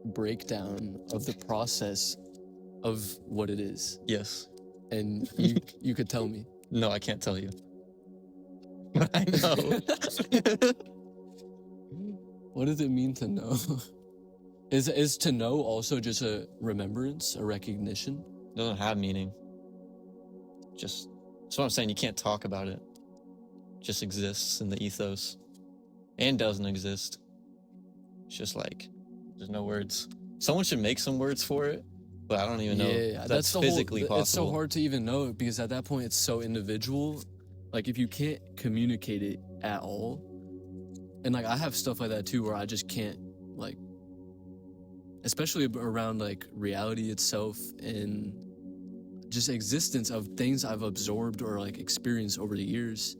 breakdown of the process of what it is. Yes. And you could tell me. No, I can't tell you. But I know. What does it mean to know? Is to know also just a remembrance, a recognition? It doesn't have meaning. Just, that's what I'm saying. You can't talk about it. It just exists in the ethos. And doesn't exist. It's just like, there's no words. Someone should make some words for it, but I don't even know if that's physically possible. It's so hard to even know, because at that point it's so individual. Like, if you can't communicate it at all, and like I have stuff like that too, where I just can't, like, especially around like reality itself and just existence of things I've absorbed or like experienced over the years.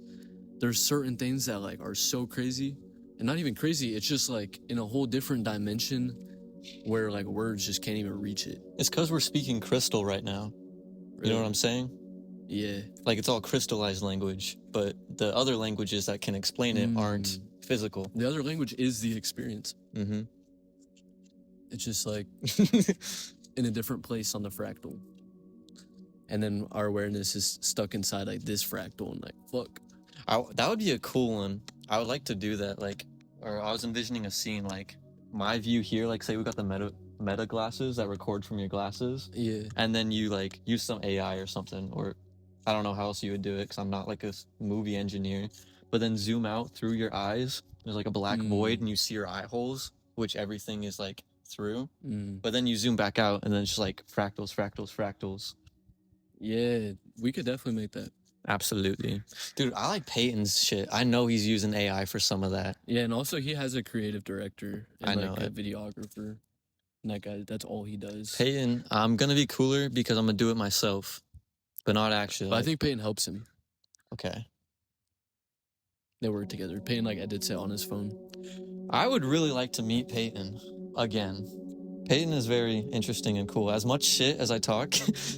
There's certain things that like are so crazy, and not even crazy, it's just like in a whole different dimension where like words just can't even reach it. It's because we're speaking crystal right now. Really? You know what I'm saying? Yeah. Like, it's all crystallized language, but the other languages that can explain it aren't physical. The other language is the experience. Mm-hmm. It's just like in a different place on the fractal. And then our awareness is stuck inside like this fractal, and like, fuck. That would be a cool one. I would like to do that. Like, or I was envisioning a scene like my view here, like say we got the meta glasses that record from your glasses. Yeah. And then you like use some AI or something, or I don't know how else you would do it because I'm not like a movie engineer, but then zoom out through your eyes. There's like a black void and you see your eye holes, which everything is like through. But then you zoom back out and then it's just like fractals, fractals, fractals. Yeah, we could definitely make that. Absolutely. Dude, I like Peyton's shit. I know he's using AI for some of that. Yeah, and also he has a creative director and I know like a videographer. And that guy, that's all he does. Peyton, I'm going to be cooler because I'm going to do it myself, but not actually. But I think Peyton helps him. Okay. They work together. Peyton like edits it on his phone. I would really like to meet Peyton again. Peyton is very interesting and cool. As much shit as I talk,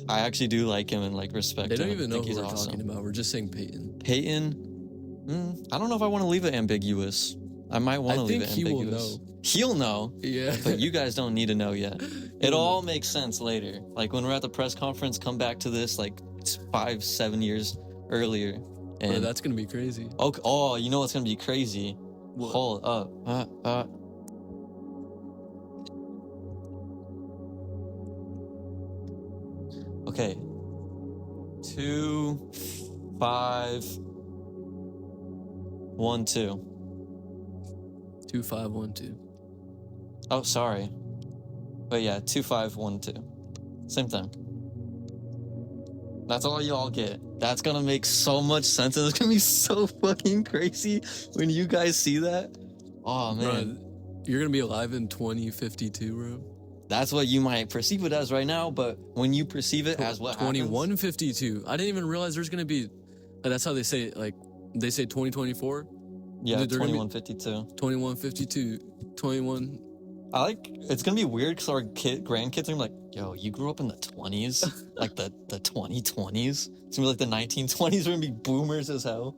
I actually do like him and like respect him. They don't even know think who he's we're awesome. talking about. We're just saying Peyton. Peyton, I don't know if I want to leave it ambiguous. I might want to leave it ambiguous. I think he will know. He'll know. Yeah. But you guys don't need to know yet. It all makes sense later. Like when we're at the press conference, come back to this like 5-7 years earlier. And Bro, that's gonna be crazy. Okay, oh, you know what's gonna be crazy? What? Hold up. Okay. 2, 5, 1, 2. 2512. Oh, sorry. But yeah, 2, 5, 1, 2. Same thing. That's all y'all get. That's gonna make so much sense, and it's gonna be so fucking crazy when you guys see that. Oh man, Bro, you're gonna be alive in 2052, bro. That's what you might perceive it as right now, but when you perceive it as what happens... 2152. I didn't even realize there's gonna be. That's how they say it. Like they say 2024. Yeah, They're gonna be 2152. 2152. 21. I like, it's gonna be weird because our grandkids are gonna be like, yo, you grew up in the 20s? Like the 2020s? It's gonna be like the 1920s, we're gonna be boomers as hell.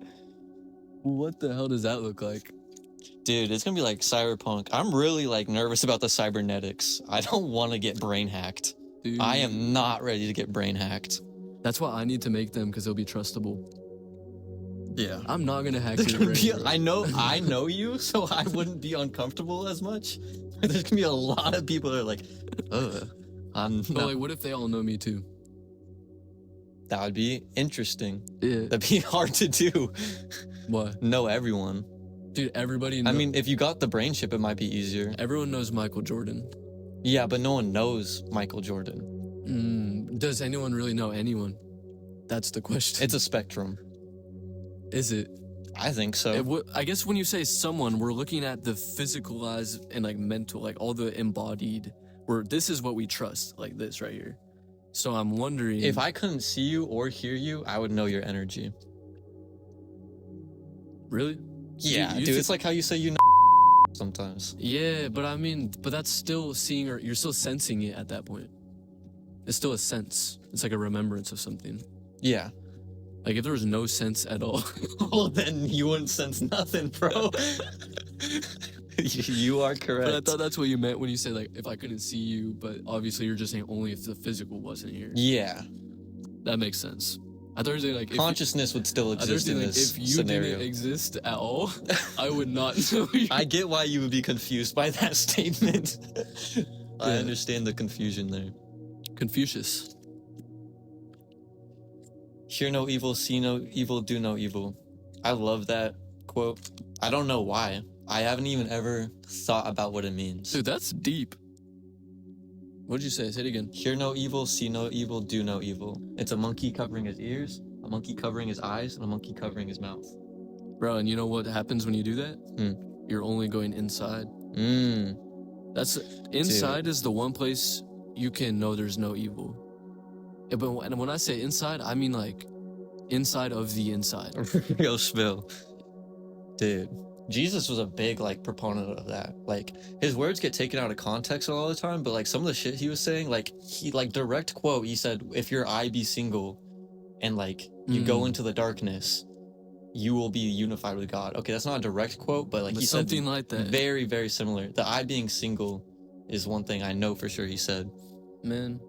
What the hell does that look like? Dude, it's gonna be like cyberpunk. I'm really like nervous about the cybernetics. I don't want to get brain hacked. Dude, I am not ready to get brain hacked. That's why I need to make them, because they'll be trustable. Yeah. I'm not gonna hack your brain. I know you, so I wouldn't be uncomfortable as much. There's gonna be a lot of people that are like, ugh. But like, what if they all know me too? That would be interesting. Yeah. That'd be hard to do. What? Know everyone. Dude, everybody I mean, if you got the brain chip, it might be easier. Everyone knows Michael Jordan. Yeah, but no one knows Michael Jordan. Does anyone really know anyone? That's the question. It's a spectrum. Is it? I think so. I guess when you say someone, we're looking at the physicalized and like mental, like all the embodied, where this is what we trust, like this right here. So I'm wondering, if I couldn't see you or hear you, I would know your energy. Really? Yeah, you dude, it's like how you say you know sometimes. Yeah, but I mean, but that's still seeing, or you're still sensing it at that point. It's still a sense. It's like a remembrance of something. Yeah. Like if there was no sense at all. Well, then you wouldn't sense nothing, bro. You are correct. But I thought that's what you meant when you said like, if I couldn't see you, but obviously you're just saying only if the physical wasn't here. Yeah. That makes sense. I thought you were saying like, consciousness would still exist in this if you scenario. didn't exist at all, I would not know you. I get why you would be confused by that statement. I understand the confusion there. Confucius. Hear no evil, see no evil, do no evil. I love that quote. I don't know why. I haven't even ever thought about what it means. Dude, that's deep. What'd you say? Say it again. Hear no evil, see no evil, do no evil. It's a monkey covering his ears, a monkey covering his eyes, and a monkey covering his mouth. Bro, and you know what happens when you do that? You're only going inside. That's inside is the one place you can know there's no evil. Yeah, but when I say inside, I mean like inside of the inside. Real spill. Dude, Jesus was a big like proponent of that. Like his words get taken out of context all the time, but like some of the shit he was saying, like he like direct quote, he said, if your eye be single and like you go into the darkness, you will be unified with God. Okay, that's not a direct quote, but like he said something like that. Very, very similar. The eye being single is one thing I know for sure he said. Man,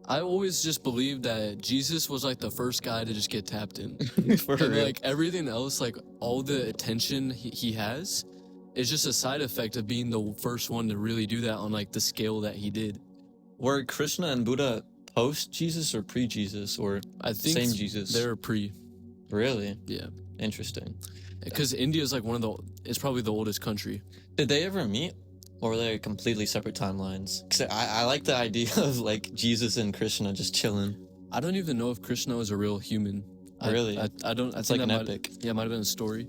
I always just believed that Jesus was like the first guy to just get tapped in. For real. Like everything else, like all the attention he has is just a side effect of being the first one to really do that on like the scale that he did. Were Krishna and Buddha post Jesus or pre Jesus, or I think same Jesus? They're pre. Really? Yeah. Interesting. Because India is like it's probably the oldest country. Did they ever meet? Or were they completely separate timelines? Because I like the idea of like Jesus and Krishna just chilling. I don't even know if Krishna was a real human. Really? I don't. It's like an epic. Yeah, it might have been a story.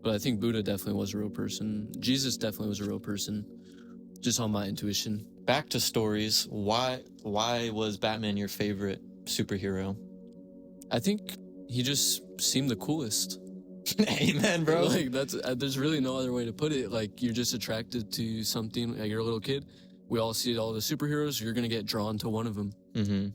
But I think Buddha definitely was a real person. Jesus definitely was a real person. Just on my intuition. Back to stories. Why was Batman your favorite superhero? I think he just seemed the coolest. Amen, bro. Like that's there's really no other way to put it. Like you're just attracted to something. Like you're a little kid. We all see all the superheroes. You're gonna get drawn to one of them. Mm-hmm.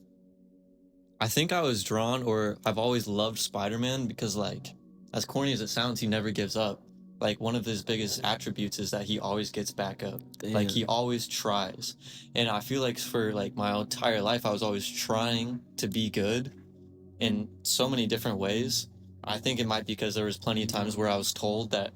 I think I was drawn, or I've always loved Spider-Man because, like, as corny as it sounds, he never gives up. Like one of his biggest attributes is that he always gets back up. Damn. Like he always tries. And I feel like for like my entire life, I was always trying to be good in so many different ways. I think it might be because there was plenty of times where I was told that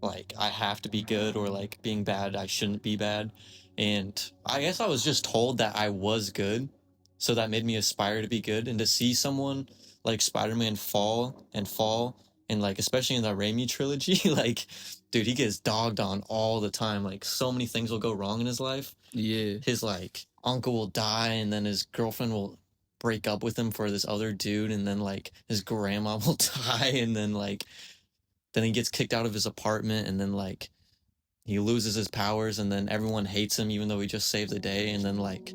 like I have to be good, or like being bad, I shouldn't be bad. And I guess I was just told that I was good. So that made me aspire to be good. And to see someone like Spider-Man fall, and like, especially in the Raimi trilogy, like, dude, he gets dogged on all the time. Like so many things will go wrong in his life. Yeah. His like uncle will die, and then his girlfriend will break up with him for this other dude, and then like his grandma will die, and then he gets kicked out of his apartment, and then like he loses his powers, and then everyone hates him even though he just saved the day. And then like,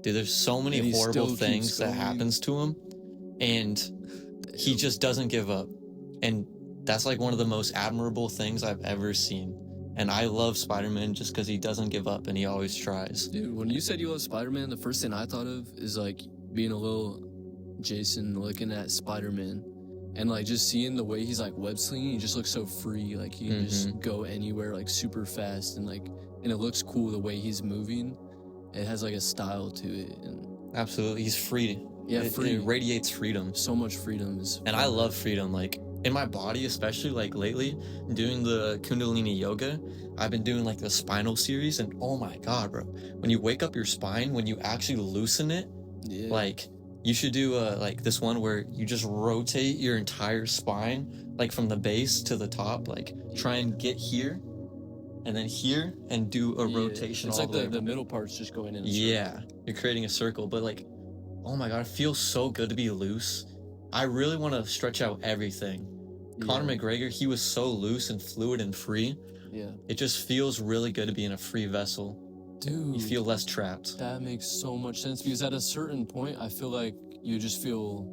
dude, there's so And many he horrible still keeps things that going. happens to him, and he just doesn't give up. And that's like one of the most admirable things I've ever seen. And I love Spider-Man just because he doesn't give up and he always tries. Dude, when you said you love Spider-Man, the first thing I thought of is like being a little Jason looking at Spider-Man and like just seeing the way he's like web slinging. He just looks so free, like he can just go anywhere like super fast, and it looks cool the way he's moving. It has like a style to it, and Absolutely, he's free. yeah, free. It radiates freedom. So much freedom is. And I love freedom. Like in my body, especially like lately, doing the Kundalini yoga, I've been doing like the spinal series, and oh my god, bro, when you wake up your spine, when you actually loosen it, Yeah. like you should do like this one where you just rotate your entire spine, like from the base to the top, like try and get here and then here and do a rotation. It's all like the way the around. middle part's just going in. A circle. Yeah, you're creating a circle, but like, oh my god, it feels so good to be loose. I really want to stretch out everything. Conor McGregor, he was so loose and fluid and free. Yeah. It just feels really good to be in a free vessel. Dude. You feel less trapped. That makes so much sense, because at a certain point, I feel like you just feel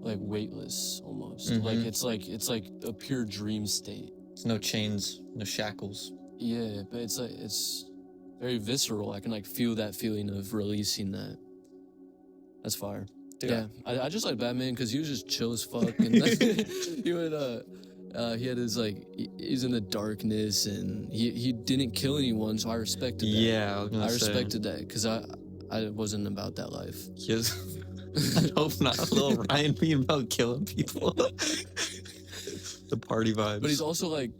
like weightless almost. Like it's like a pure dream state. There's no chains, no shackles. Yeah, but it's very visceral. I can like feel that feeling of releasing that. That's fire. Dude, Yeah, I just like Batman because he was just chill as fuck, and he would he had his like he's in the darkness, and he didn't kill anyone, so I respected that. Yeah, I was gonna I say. respected that because I wasn't about that life. Yes. I hope not. Little Ryan being about killing people. The party vibes. But he's also like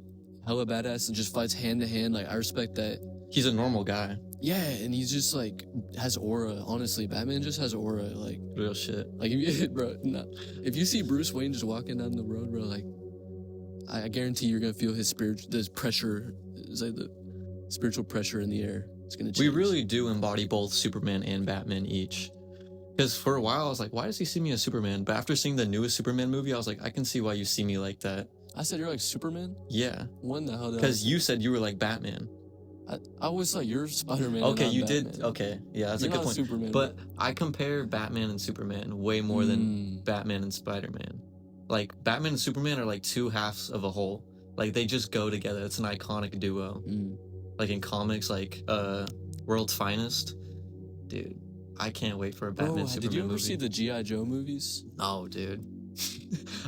hella badass and just fights hand to hand. Like I respect that. He's a normal guy. Yeah, and he's just like has aura. Honestly, Batman just has aura. Like Real shit. Like if you see Bruce Wayne just walking down the road, bro, like I guarantee you're gonna feel his pressure. It's like the spiritual pressure in the air. It's gonna change. We really do embody both Superman and Batman each. Because for a while I was like, why does he see me as Superman? But after seeing the newest Superman movie, I was like, I can see why you see me like that. I said you're like Superman? Yeah. When the hell did Because you said you were like Batman. I was like, you're Spider-Man. Okay, you Batman. did. Okay, yeah, that's You're a good not point. Superman. But I compare Batman and Superman way more than Batman and Spider-Man. Like Batman and Superman are like two halves of a whole. Like they just go together. It's an iconic duo. Like in comics, like World's Finest. Dude, I can't wait for a Batman Superman did you ever movie. see the G.I. Joe movies? No, dude.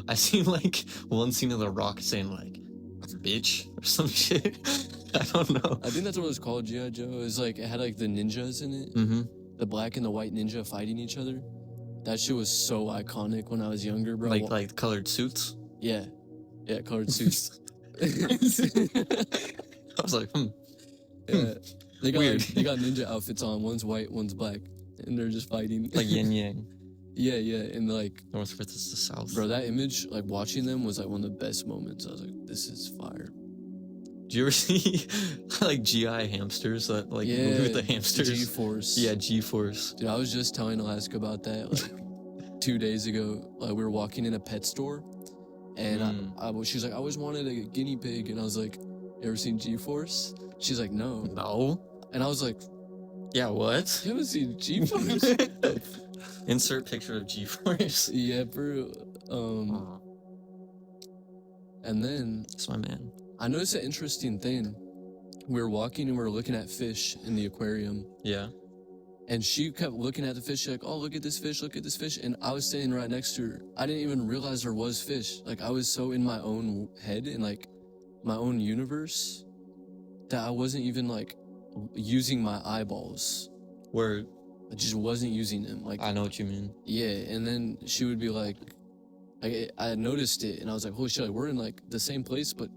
I seen like one scene of The Rock saying like, bitch, or some shit. I don't know. I think that's what it was called, G.I. Joe. It was like, it had like the ninjas in it. The black and the white ninja fighting each other. That shit was so iconic when I was younger, bro. Like colored suits? Yeah. Yeah, colored suits. I was like, Yeah. They got, Weird. they got ninja outfits on. One's white, one's black. And they're just fighting. like yin yang. Yeah, and like, North versus the South. bro, that image, like watching them was like one of the best moments. I was like, this is fire. Did you ever see like GI hamsters that like move with the hamsters? G-Force. Yeah, G-Force. Dude, I was just telling Alaska about that like 2 days ago. Like we were walking in a pet store, and she was like, I always wanted a guinea pig, and I was like, you ever seen G-Force? She's like, no. No. And I was like, Yeah, what? you haven't seen G-Force? Insert picture of G-Force. Yeah, bro. And then That's my man. I noticed an interesting thing. We were walking and we were looking at fish in the aquarium. Yeah. And she kept looking at the fish, like, oh, look at this fish, look at this fish. And I was standing right next to her. I didn't even realize there was fish. Like, I was so in my own head and, like, my own universe that I wasn't even, like, using my eyeballs. Word. I just wasn't using them. Like, I know what you mean. yeah. And then she would be like, I noticed it. And I was like, holy shit, like, we're in, like, the same place, but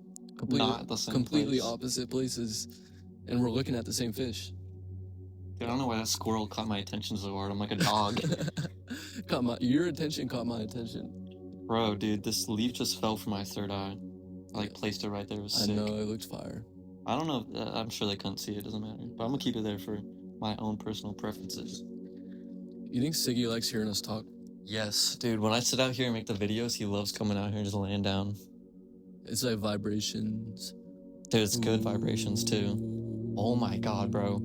Not the same completely place. opposite places. And we're looking at the same fish. Dude, I don't know why that squirrel caught my attention so hard. I'm like a dog. Your attention caught my attention. Bro, dude, this leaf just fell from my third eye. I like placed it right there. It was I sick. know, it looked fire. I don't know. I'm sure they couldn't see it. Doesn't matter. But I'm gonna keep it there for my own personal preferences. You think Siggy likes hearing us talk? Yes, dude. When I sit out here and make the videos, he loves coming out here and just laying down. It's like vibrations. There's good vibrations too. Oh my god, bro.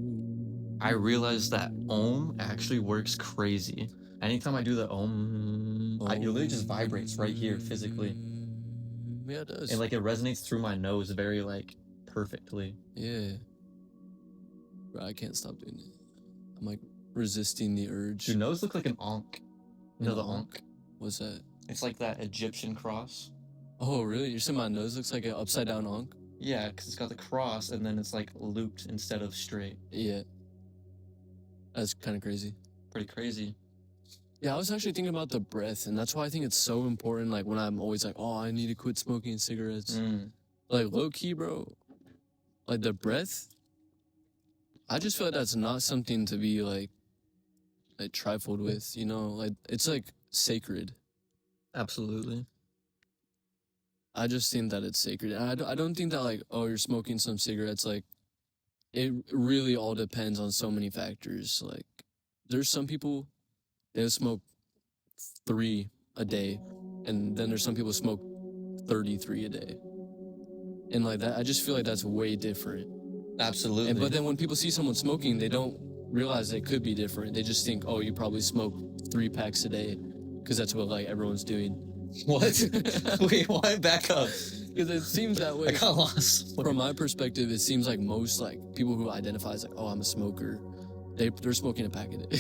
I realized that Om actually works crazy. Anytime I do the Om, it literally just vibrates right here physically. Yeah, it does. And like it resonates through my nose very like perfectly. Yeah. Bro, I can't stop doing it. I'm like resisting the urge. Your nose looks like an Ankh. You know the Ankh? What's that? It's like that Egyptian cross. Oh, really? You're saying my nose looks like an upside down Ankh? Yeah, because it's got the cross and then it's like looped instead of straight. Yeah. That's kind of crazy. Pretty crazy. Yeah, I was actually thinking about the breath, and that's why I think it's so important. Like when I'm always like, oh, I need to quit smoking cigarettes. Like low key, bro. Like the breath. I just feel like that's not something to be like trifled with. You know, like it's like sacred. Absolutely. I just think that it's sacred. And I don't think that like, oh, you're smoking some cigarettes. Like it really all depends on so many factors. Like there's some people they smoke 3 a day, and then there's some people smoke 33 a day. And like that, I just feel like that's way different. Absolutely. But then when people see someone smoking, they don't realize they could be different. They just think, oh, you probably smoke 3 packs a day, because that's what like everyone's doing. What? Wait, why back up? Because it seems that way. I got lost. From my perspective, it seems like most like people who identify as like, oh, I'm a smoker, they're smoking a pack a day.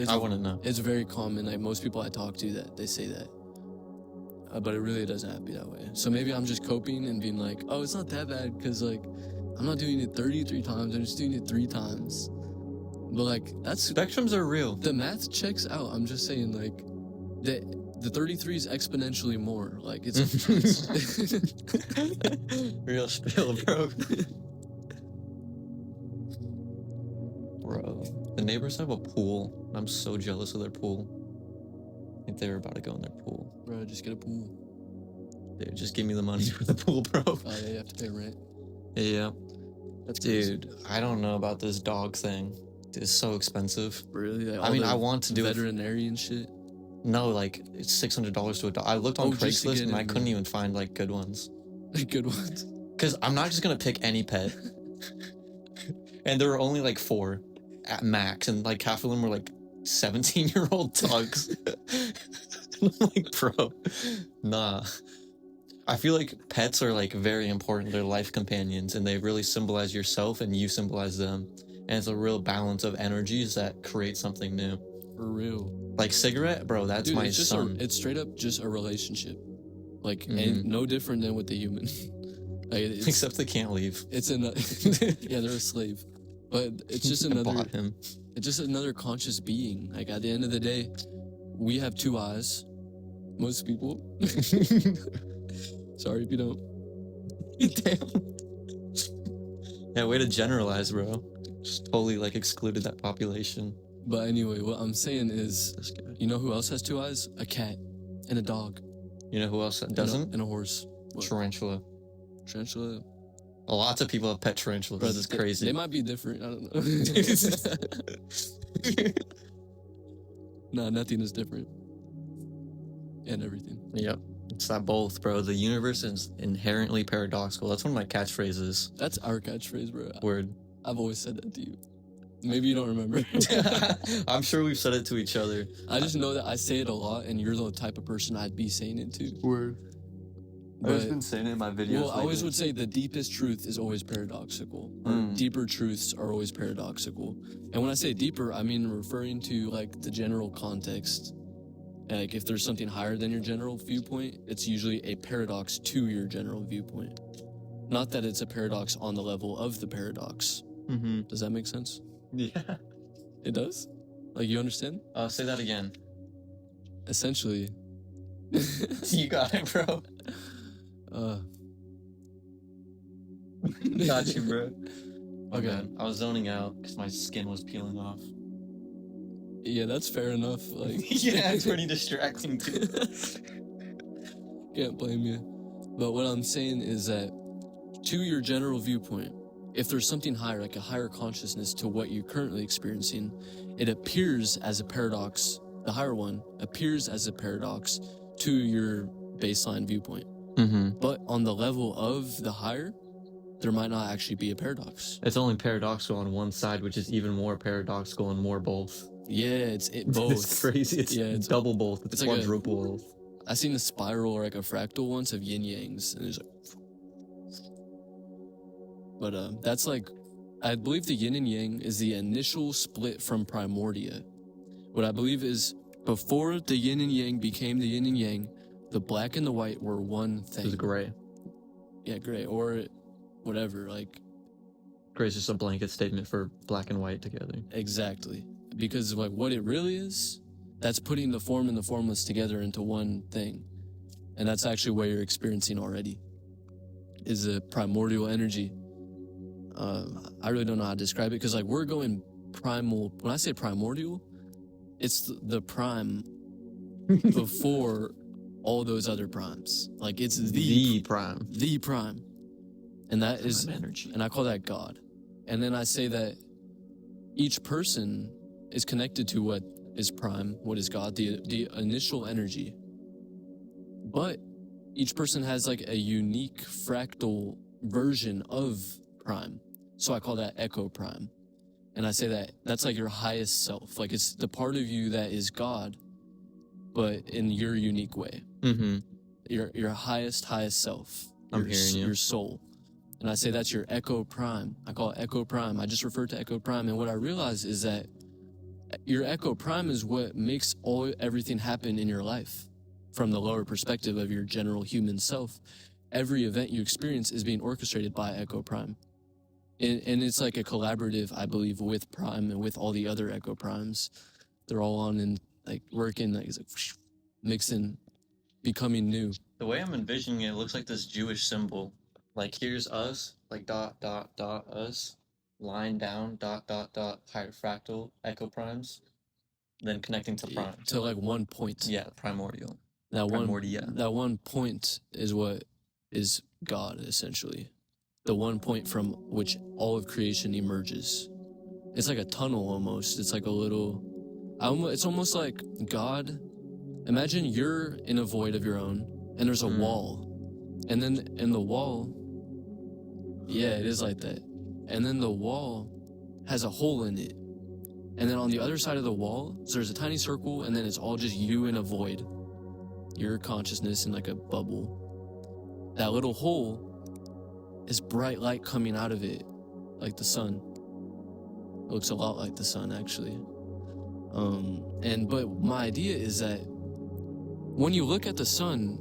I wouldn't know. It's very common. Like most people I talk to, that they say that, but it really doesn't have to be that way. So maybe I'm just coping and being like, oh, it's not that bad because like I'm not doing it 33 times. I'm just doing it 3 times. But like that's Spectrums are real. the math checks out. I'm just saying like the 33 is exponentially more. Like it's real spill, bro. Bro, the neighbors have a pool. I'm so jealous of their pool. I think they're about to go in their pool. Bro, just get a pool. Dude, just give me the money for the pool, bro. Oh yeah, you have to pay rent. Yeah. That's crazy. Dude, I don't know about this dog thing. It's so expensive. Really? Like, I mean, I want to do it. veterinary and shit. No, like it's $600 to a dog. I looked on just to Craigslist get and I in, couldn't yeah. even find like good ones. Good ones. Cause I'm not just gonna pick any pet. And there were only like 4 at max, and like half of them were like 17-year-old dogs. I'm like, bro, nah. I feel like pets are like very important. They're life companions, and they really symbolize yourself, and you symbolize them. And it's a real balance of energies that create something new. For real. Like cigarette, bro, that's Dude, my it's just son. it's straight up just a relationship. Like, and no different than with the human. Like, Except they can't leave. It's yeah, they're a slave. But it's just I another. bought him. It's just another conscious being. Like at the end of the day, we have 2 eyes. Most people. Sorry if you don't. Damn. Yeah, way to generalize, bro. Just totally like excluded that population. But anyway, what I'm saying is, you know who else has 2 eyes? A cat and a dog. You know who else doesn't? And a horse. What? Tarantula. Tarantula. Lots of people have pet tarantulas. This is crazy. They might be different. I don't know. Nah, nothing is different. And everything. Yep. It's that both, bro. The universe is inherently paradoxical. That's one of my catchphrases. That's our catchphrase, bro. Word. I've always said that to you. Maybe you don't remember. I'm sure we've said it to each other. I just know that I say it a lot, and you're the type of person I'd be saying it to. Word. But, I've just been saying it in my videos. well, I always would say the deepest truth is always paradoxical. Or deeper truths are always paradoxical. And when I say deeper, I mean referring to like the general context. Like if there's something higher than your general viewpoint, it's usually a paradox to your general viewpoint. Not that it's a paradox on the level of the paradox. Mm-hmm. Does that make sense? Yeah. It does? Like you understand? Say that again. Essentially. You got it, bro. Got you, bro. Okay. Man, I was zoning out because my skin was peeling off. Yeah, that's fair enough. Like, Yeah, it's pretty distracting too. Can't blame you. But what I'm saying is that to your general viewpoint, if there's something higher, like a higher consciousness to what you're currently experiencing, it appears as a paradox. The higher one appears as a paradox to your baseline viewpoint. Mm-hmm. But on the level of the higher, there might not actually be a paradox. It's only paradoxical on one side, which is even more paradoxical on more both. Yeah, it's both. It's crazy. It's double both. It's like quadruple both. I seen a spiral or like a fractal once of yin yangs, and it's like. But that's like, I believe the yin and yang is the initial split from primordia. What I believe is before the yin and yang became the yin and yang, the black and the white were one thing. It was gray. Yeah, gray or whatever. Like gray is just a blanket statement for black and white together. Exactly, because like what it really is, that's putting the form and the formless together into one thing, and that's actually what you're experiencing already. Is a primordial energy. I really don't know how to describe it because like we're going primal. When I say primordial, it's the prime before all those other primes. Like it's the prime, and that is energy. And I call that God. And then I say that each person is connected to what is prime, what is God, the initial energy. But each person has like a unique fractal version of prime. So I call that echo prime. And I say that that's like your highest self. Like it's the part of you that is God, but in your unique way. Mm-hmm. Your highest self. I'm hearing you. Your soul. And I say that's your echo prime. I call it echo prime. I just refer to echo prime. And what I realize is that your echo prime is what makes everything happen in your life. From the lower perspective of your general human self, every event you experience is being orchestrated by echo prime. And it's like a collaborative, I believe, with prime and with all the other echo primes. They're all on and like working, like it's like mixing, becoming new. The way I'm envisioning it looks like this Jewish symbol. Like here's us, like dot, dot, dot, us, line down, dot, dot, dot, higher fractal, echo primes, then connecting to prime. To like one point. Yeah, primordial. That one point is what is God, essentially. The one point from which all of creation emerges. It's like a tunnel almost. It's like a little... It's almost like God... Imagine you're in a void of your own, and there's a wall. And then in the wall... Yeah, it is like that. And then the wall has a hole in it. And then on the other side of the wall, so there's a tiny circle, and then it's all just you in a void. Your consciousness in like a bubble. That little hole is bright light coming out of it, like the sun. It looks a lot like the sun, actually. But my idea is that when you look at the sun,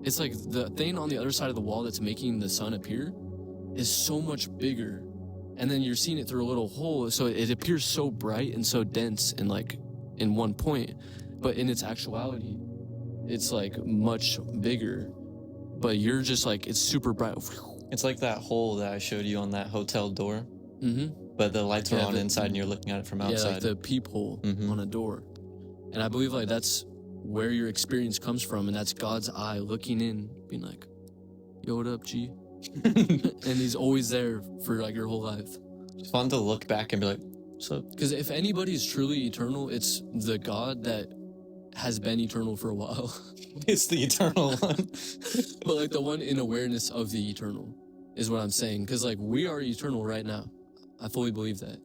it's like the thing on the other side of the wall that's making the sun appear is so much bigger. And then you're seeing it through a little hole, so it appears so bright and so dense and like in one point. But in its actuality, it's like much bigger. But you're just like, it's super bright. It's like that hole that I showed you on that hotel door. Mm-hmm. But the lights are on inside and you're looking at it from outside. Yeah, like the peephole on a door. And I believe like that's where your experience comes from, and that's God's eye looking in, being like, yo, what up, G? And he's always there for like your whole life. It's fun to look back and be like, what's up? Because if anybody's truly eternal, it's the God that has been eternal for a while. It's the eternal one. But like the one in awareness of the eternal is what I'm saying. Because like we are eternal right now. I fully believe that.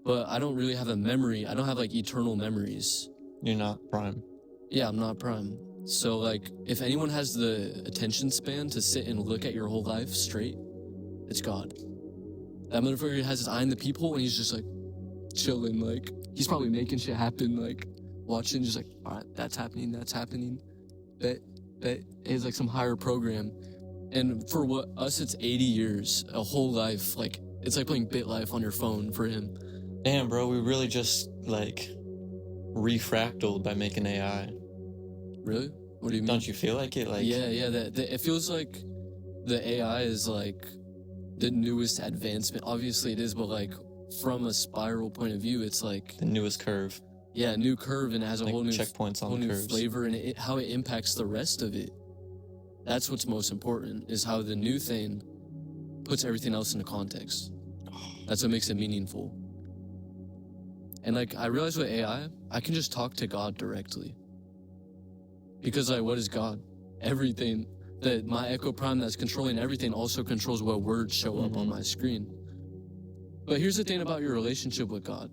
But I don't really have a memory. I don't have like eternal memories. You're not prime. Yeah, I'm not prime. So like if anyone has the attention span to sit and look at your whole life straight, it's God. That motherfucker has his eye in the peephole and he's just like chilling. Like he's probably making shit happen, like watching, just like, all right, that's happening. Bet. It's like some higher program. And for what us, it's 80 years, a whole life. Like it's like playing BitLife on your phone for him. Damn, bro, we really just like refractaled by making AI. Really? What do you mean? Don't you feel like it? Like yeah. It feels like the AI is like the newest advancement. Obviously, it is, but like from a spiral point of view, it's like the newest curve. Yeah, new curve, and it has a like whole new checkpoints on whole new curves. Flavor, and how it impacts the rest of it. That's what's most important, is how the new thing puts everything else into context. That's what makes it meaningful. And like I realize with AI, I can just talk to God directly. Because like, what is God? Everything. that my Echo Prime that's controlling everything also controls what words show up on my screen. But here's the thing about your relationship with God.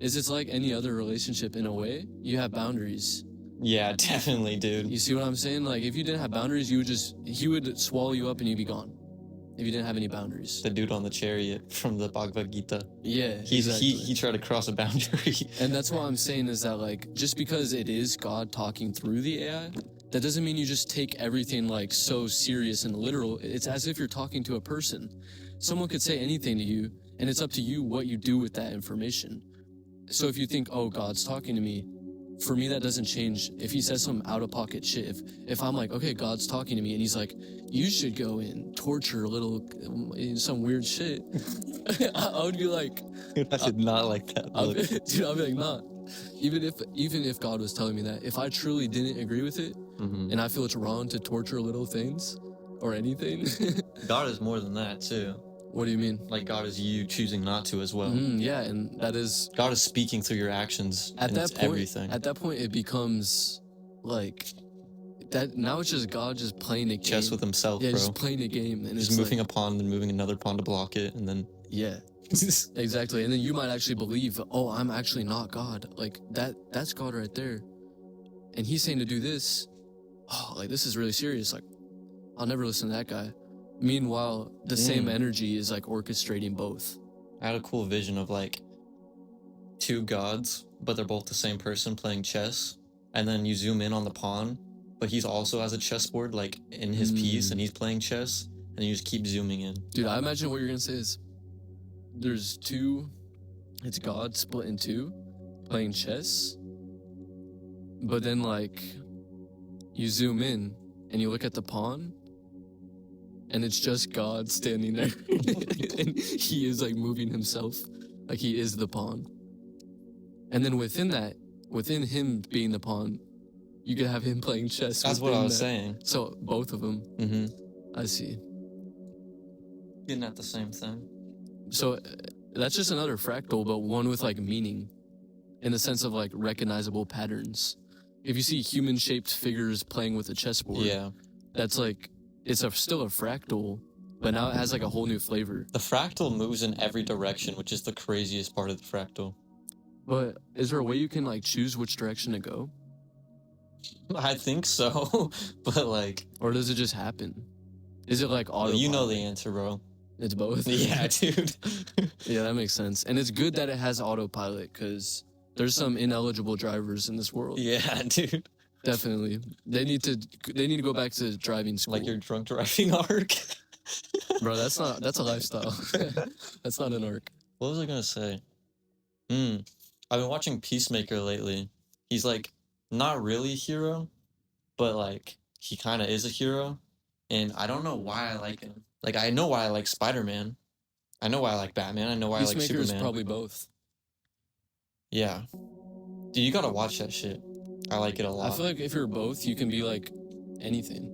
Is it's like any other relationship in a way. You have boundaries. Yeah, definitely, dude. You see what I'm saying? Like, if you didn't have boundaries, he would swallow you up and you'd be gone. If you didn't have any boundaries. The dude on the chariot from the Bhagavad Gita. Yeah, exactly. He tried to cross a boundary. And that's what I'm saying is that, like, just because it is God talking through the AI, that doesn't mean you just take everything, like, so serious and literal. It's as if you're talking to a person. Someone could say anything to you, and it's up to you what you do with that information. So if you think, oh, God's talking to me, for me, that doesn't change. If he says some out-of-pocket shit, if I'm like, okay, God's talking to me, and he's like, you should go and torture a little, some weird shit, I would be like... I did not like that. I'll be like, nah. Even if God was telling me that, if I truly didn't agree with it, and I feel it's wrong to torture little things, or anything... God is more than that, too. What do you mean? Like, God is you choosing not to as well. Yeah, and that is... God is speaking through your actions, at and that it's point, everything. At that point, it becomes, like... that now it's just God just playing a game. Chess with himself, yeah, bro. just playing a game. And just it's moving like, a pawn, then moving another pawn to block it, and then... Yeah, exactly. And then you might actually believe, oh, I'm actually not God. Like, that's God right there. And he's saying to do this. Oh, like, this is really serious. Like, I'll never listen to that guy. Meanwhile, the same energy is, like, orchestrating both. I had a cool vision of, like, two gods, but they're both the same person playing chess. And then you zoom in on the pawn, but he's also has a chessboard, like, in his piece, and he's playing chess. And you just keep zooming in. Dude, I imagine what you're gonna say is, there's two, it's God split in two, playing chess. But then, like, you zoom in, and you look at the pawn, and it's just God standing there. And he is, like, moving himself. Like, he is the pawn. And then within that, within him being the pawn, you could have him playing chess. That's what I was saying. So, both of them. I see. Getting at the same thing. So, that's just another fractal, but one with, like, meaning. In the sense of, like, recognizable patterns. If you see human-shaped figures playing with a chessboard, that's, like, it's still a fractal, but now it has, like, a whole new flavor. The fractal moves in every direction, which is the craziest part of the fractal. But is there a way you can, like, choose which direction to go? I think so, but, like... Or does it just happen? Is it, like, autopilot? You know the answer, bro. It's both? Yeah, dude. Yeah, that makes sense. And it's good that it has autopilot, because there's some ineligible drivers in this world. Yeah, dude. Definitely. They need to go back to driving school. Like your drunk driving arc? Bro, that's a lifestyle. That's not an arc. What was I gonna say? I've been watching Peacemaker lately. He's, like, not really a hero, but, like, he kind of is a hero. And I don't know why I like him. Like, I know why I like Spider-Man. I know why I like Batman. I know why I like Superman. Peacemaker is probably both. Yeah. Dude, you gotta watch that shit. I like it a lot. I feel like if you're both, you can be, like, anything.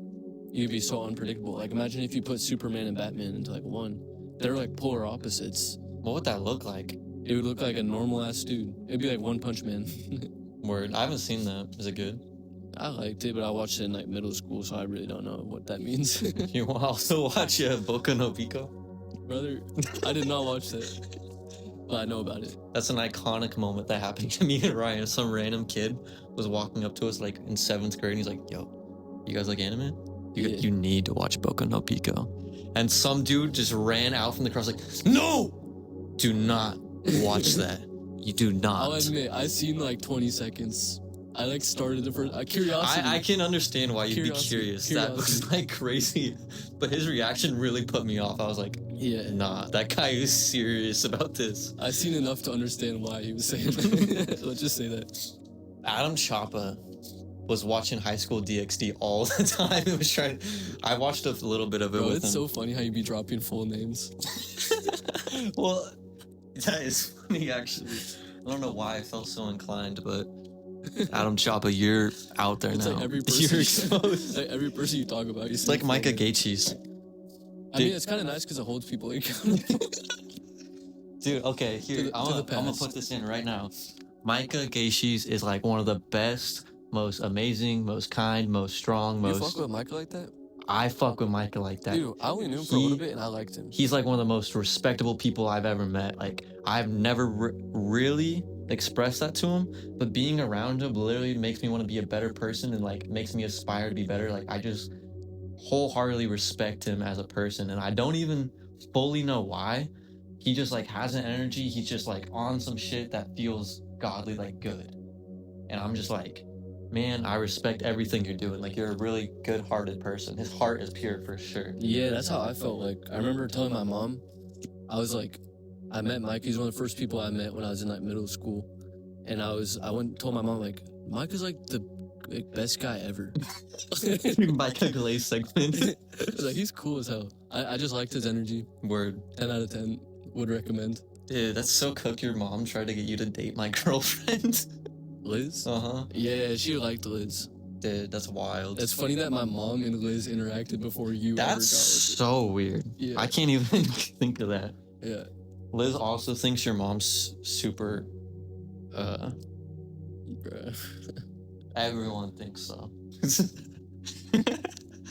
You can be so unpredictable. Like, imagine if you put Superman and Batman into, like, one. They're, like, polar opposites. What would that look like? It would look like a normal-ass dude. It'd be like One Punch Man. Word. I haven't seen that. Is it good? I liked it, but I watched it in, like, middle school, so I really don't know what that means. You will also watch Boku no Pico? Brother, I did not watch that. But I know about it. That's an iconic moment that happened to me and Ryan. Some random kid was walking up to us, like, in 7th grade, and he's like, yo, you guys like anime? You need to watch Boku no Pico. And some dude just ran out from the crowd, like, no! Do not watch that. You do not. I'll admit, I seen, like, 20 seconds. I, like, started the first... curiosity. I can understand why you'd be curious. That was, like, crazy. But his reaction really put me off. I was like, nah, that guy is serious about this. I seen enough to understand why he was saying that. Let's just say that. Adam Chapa was watching High School DxD all the time. It was trying. I watched a little bit of it with him. It's so funny how you be dropping full names. Well, that is funny, actually. I don't know why I felt so inclined, but Adam Chapa, you're out there now. Like every person, you're exposed. Like every person you talk about, it's like Micah Gaethje's. I mean, it's kind of nice because it holds people accountable. Dude, okay, here, I'm gonna put this in right now. Micah Gaethje's is like one of the best, most amazing, most kind, most strong, You fuck with Micah like that? I fuck with Micah like that. Dude, I only knew him for a little bit and I liked him. He's like one of the most respectable people I've ever met. Like, I've never really expressed that to him, but being around him literally makes me want to be a better person and like makes me aspire to be better. Like, I just wholeheartedly respect him as a person, and I don't even fully know why. He just like has an energy. He's just like on some shit that feels godly, like good. And I'm just like, man, I respect everything you're doing. Like, you're a really good-hearted person. His heart is pure for sure. Yeah, that's how I felt. Like, I remember telling my mom, I was like, I met Mike. He's one of the first people I met when I was in like middle school, and I went and told my mom like, Mike is like the best guy ever. Micah Glaze segment. Like, he's cool as hell. I just liked his energy. Word. 10 out of 10 would recommend. Dude, that's so cook. Your mom tried to get you to date my girlfriend. Liz? Uh-huh. Yeah, she liked Liz. Dude, that's wild. It's funny that my mom and Liz interacted before you ever got with That's it. so weird. Yeah. I can't even think of that. Yeah. Liz also thinks your mom's super, Bruh. everyone thinks so.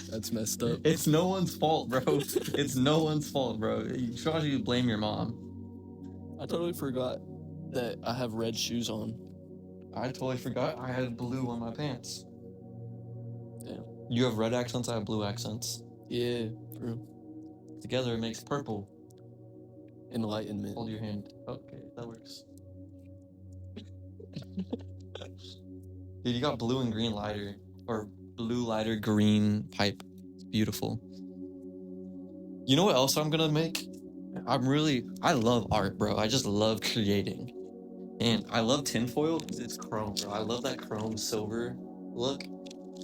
That's messed up. It's no one's fault, bro. It's no one's fault, bro. You try to blame your mom. I totally forgot that I have red shoes on. I totally forgot I had blue on my pants. Damn. You have red accents, I have blue accents. Yeah, true. Together it makes purple. Enlightenment. Hold your hand. Okay, that works. Dude, you got blue and green lighter. Or blue lighter, green pipe. It's beautiful. You know what else I'm gonna make? I love art, bro. I just love creating. And I love tinfoil because it's chrome, bro. I love that chrome silver look.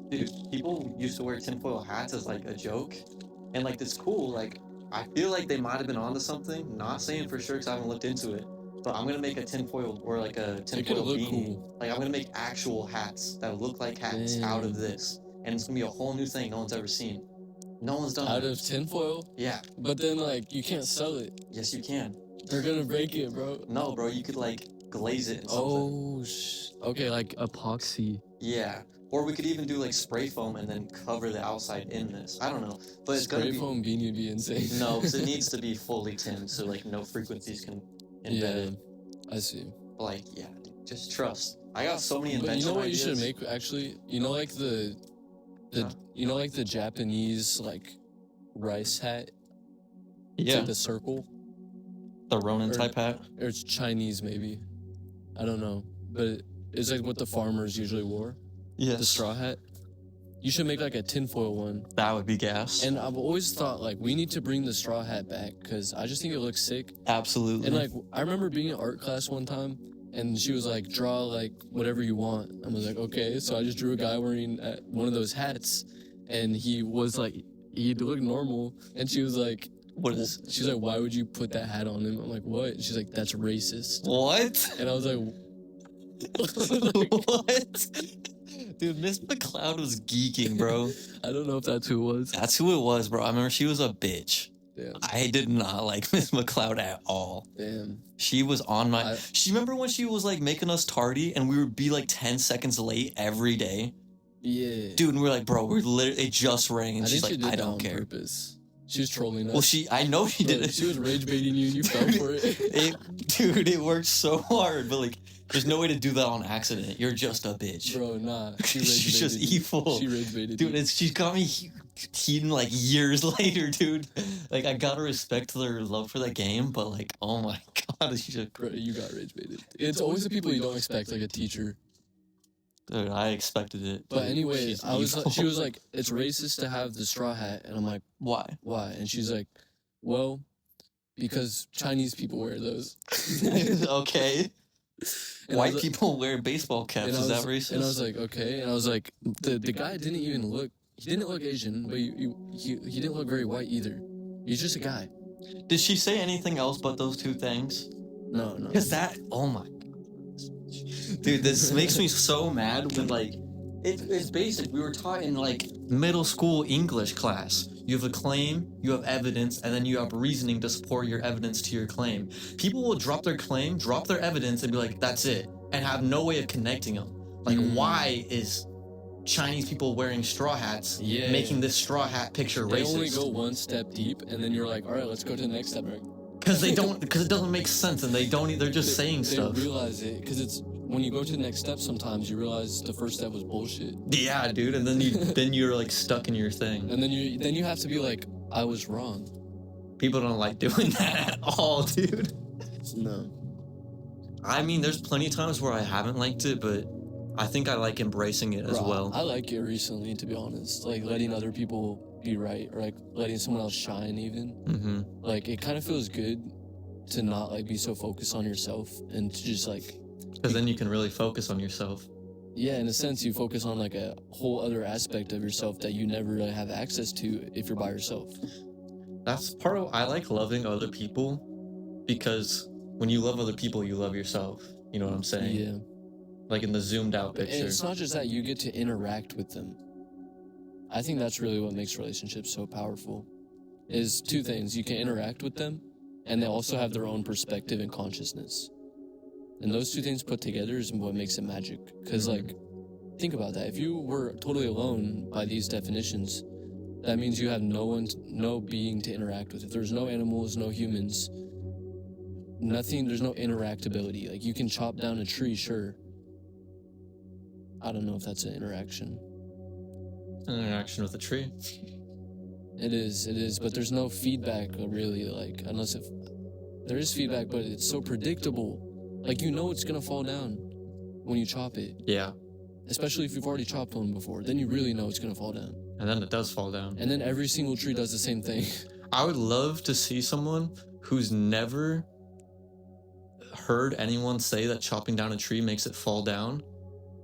Dude, people used to wear tinfoil hats as like a joke. And like, it's cool. Like, I feel like they might have been onto something. Not saying for sure because I haven't looked into it. But I'm gonna make a tinfoil or like a tinfoil look beanie. cool. Like, I'm gonna make actual hats that look like hats out of this. And it's gonna be a whole new thing no one's ever seen. No one's done Out that. of tinfoil? Yeah. But then, like, you can't sell it. Yes, you can. They're gonna break it, bro. No, bro, you could like glaze it in something. Oh, okay, like epoxy. Yeah. Or we could even do like spray foam and then cover the outside in this. I don't know. But it's gonna Spray be... foam beanie would be insane. No, because it needs to be fully tinned so like no frequencies can embed it. I see. But, like, yeah, just trust. I got so many But invention you know what ideas. you should make, actually? You know, like you know, like the Japanese, like, rice hat? It's Yeah. like the circle? The Ronin type hat. Or it's Chinese, maybe. I don't know. But it's like what the farmers usually wore. Yes. The straw hat. You should make like a tinfoil one. That would be gas. And I've always thought like we need to bring the straw hat back because I just think it looks sick. Absolutely. And like I remember being in art class one time and she was like, draw like whatever you want. I was like, okay. So I just drew a guy wearing one of those hats and he looked normal. And she was like, what is... She's like, why would you put that hat on him? I'm like, what? And she's like, that's racist. What? And I was like, what? Dude, Miss McLeod was geeking, bro. I don't know if that's who it was. That's who it was, bro. I remember she was a bitch. Damn. I did not like Miss McLeod at all. Damn. She was on my... She remember when she was like making us tardy and we would be like 10 seconds late every day? Yeah. Dude, and we're like, bro, we're literally... It just rang and I she's think like, she did I that don't on care. Purpose. She was trolling us. Well, I know she Bro, did it. She was rage baiting you and you fell for it. Dude, it worked so hard, but like, there's no way to do that on accident. You're just a bitch. Bro, nah. She rage She's just baited you. evil. She rage baited Dude, you. she's got me heating like years later, dude. Like, I gotta respect their love for the game, but like, oh my god, she's just... Bro, you got rage baited. It's always the people you don't expect, like a teacher. Dude, I expected it. But anyway, she's she was like, it's racist to have the straw hat. And I'm like, why? why? And she's like, well, because Chinese people wear those. Okay. And White people wear baseball caps. Is that racist? And I was like, okay. And I was like, the guy didn't even look, he didn't look Asian, but he didn't look very white either. He's just a guy. Did she say anything else but those two things? No. Because that, oh my god. Dude, this makes me so mad when like, it's basic. We were taught in like middle school English class. You have a claim, you have evidence, and then you have reasoning to support your evidence to your claim. People will drop their claim, drop their evidence, and be like, that's it, and have no way of connecting them. Like, why is Chinese people wearing straw hats, Yeah. making this straw hat picture They racist. only go one step deep, and then you're like, all right, let's go to the next step. Because they don't, because it doesn't make sense, and they don't. They're just saying stuff. They realize it because it's when you go to the next step. Sometimes you realize the first step was bullshit. Yeah, dude, and then you're like stuck in your thing. And then you have to be like, I was wrong. People don't like doing that at all, dude. No. I mean, there's plenty of times where I haven't liked it, but I think I like embracing it as well. I like it recently, to be honest. Like letting other people be right, or like letting someone else shine even. Mm-hmm. Like it kind of feels good to not like be so focused on yourself and to just like, Because then you can really focus on yourself. yeah, in a sense you focus on like a whole other aspect of yourself that you never really have access to if you're by yourself. That's part of, I like loving other people, because when you love other people, you love yourself. You know what I'm saying? Yeah. Like in the zoomed out And picture. it's not just that, you get to interact with them. I think that's really what makes relationships so powerful. Is two things. You can interact with them, and they also have their own perspective and consciousness. And those two things put together is what makes it magic. Because, like, think about that. If you were totally alone by these definitions, that means you have no being to interact with. If there's no animals, no humans, nothing, there's no interactability. Like, you can chop down a tree, sure. I don't know if that's an interaction. An interaction with a tree. It is, but there's no feedback really, like, unless if there is feedback, but it's so predictable. Like, you know it's gonna fall down when you chop it. Yeah. Especially if you've already chopped one before, then you really know it's gonna fall down. And then it does fall down. And then every single tree does the same thing. I would love to see someone who's never heard anyone say that chopping down a tree makes it fall down,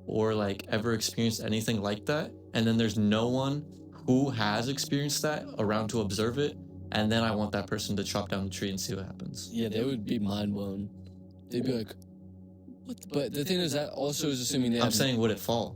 or like ever experienced anything like that, and then there's no one who has experienced that around to observe it, and then I want that person to chop down the tree and see what happens. Yeah, they would be mind blown. They'd be like, what? But the thing is, that also is assuming they I'm have... saying, would it fall?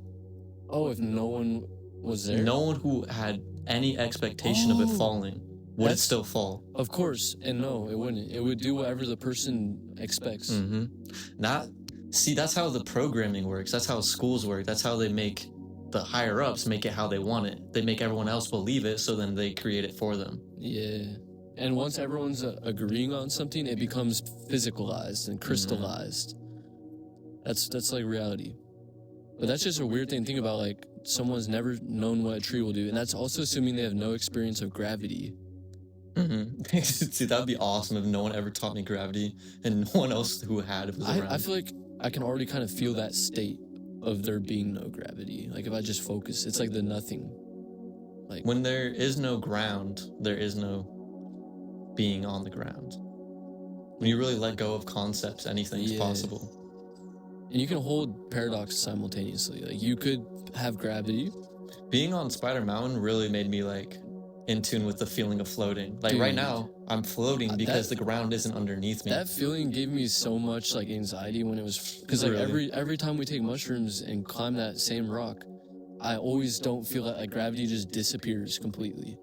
Oh, if no one was there? No one who had any expectation of it Oh, falling, would it that's- still fall? Of course, and no, it wouldn't. It would do whatever the person expects. Mm-hmm. See, that's how the programming works. That's how schools work. That's how they make the higher ups make it how they want it. They make everyone else believe it, so then they create it for them. Yeah. And once everyone's agreeing on something, it becomes physicalized and crystallized. That's like reality. But that's just a weird thing to think about. Like, someone's never known what a tree will do, and that's also assuming they have no experience of gravity. Mm-hmm. See, that'd be awesome if no one ever taught me gravity, and no one else who had was around. I feel like I can already kind of feel that state of there being no gravity. Like, if I just focus, it's like the nothing. Like, When there is no ground, there is no being on the ground. When you really let go of concepts, anything is Yeah. possible. and you can hold paradox simultaneously. Like, you could have gravity. Being on Spider Mountain really made me like in tune with the feeling of floating. Like right Dude. now, I'm floating because the ground isn't underneath me. That feeling gave me so much like anxiety when it was, because like Really? every time we take mushrooms and climb that same rock, I always don't feel that, like, gravity just disappears completely.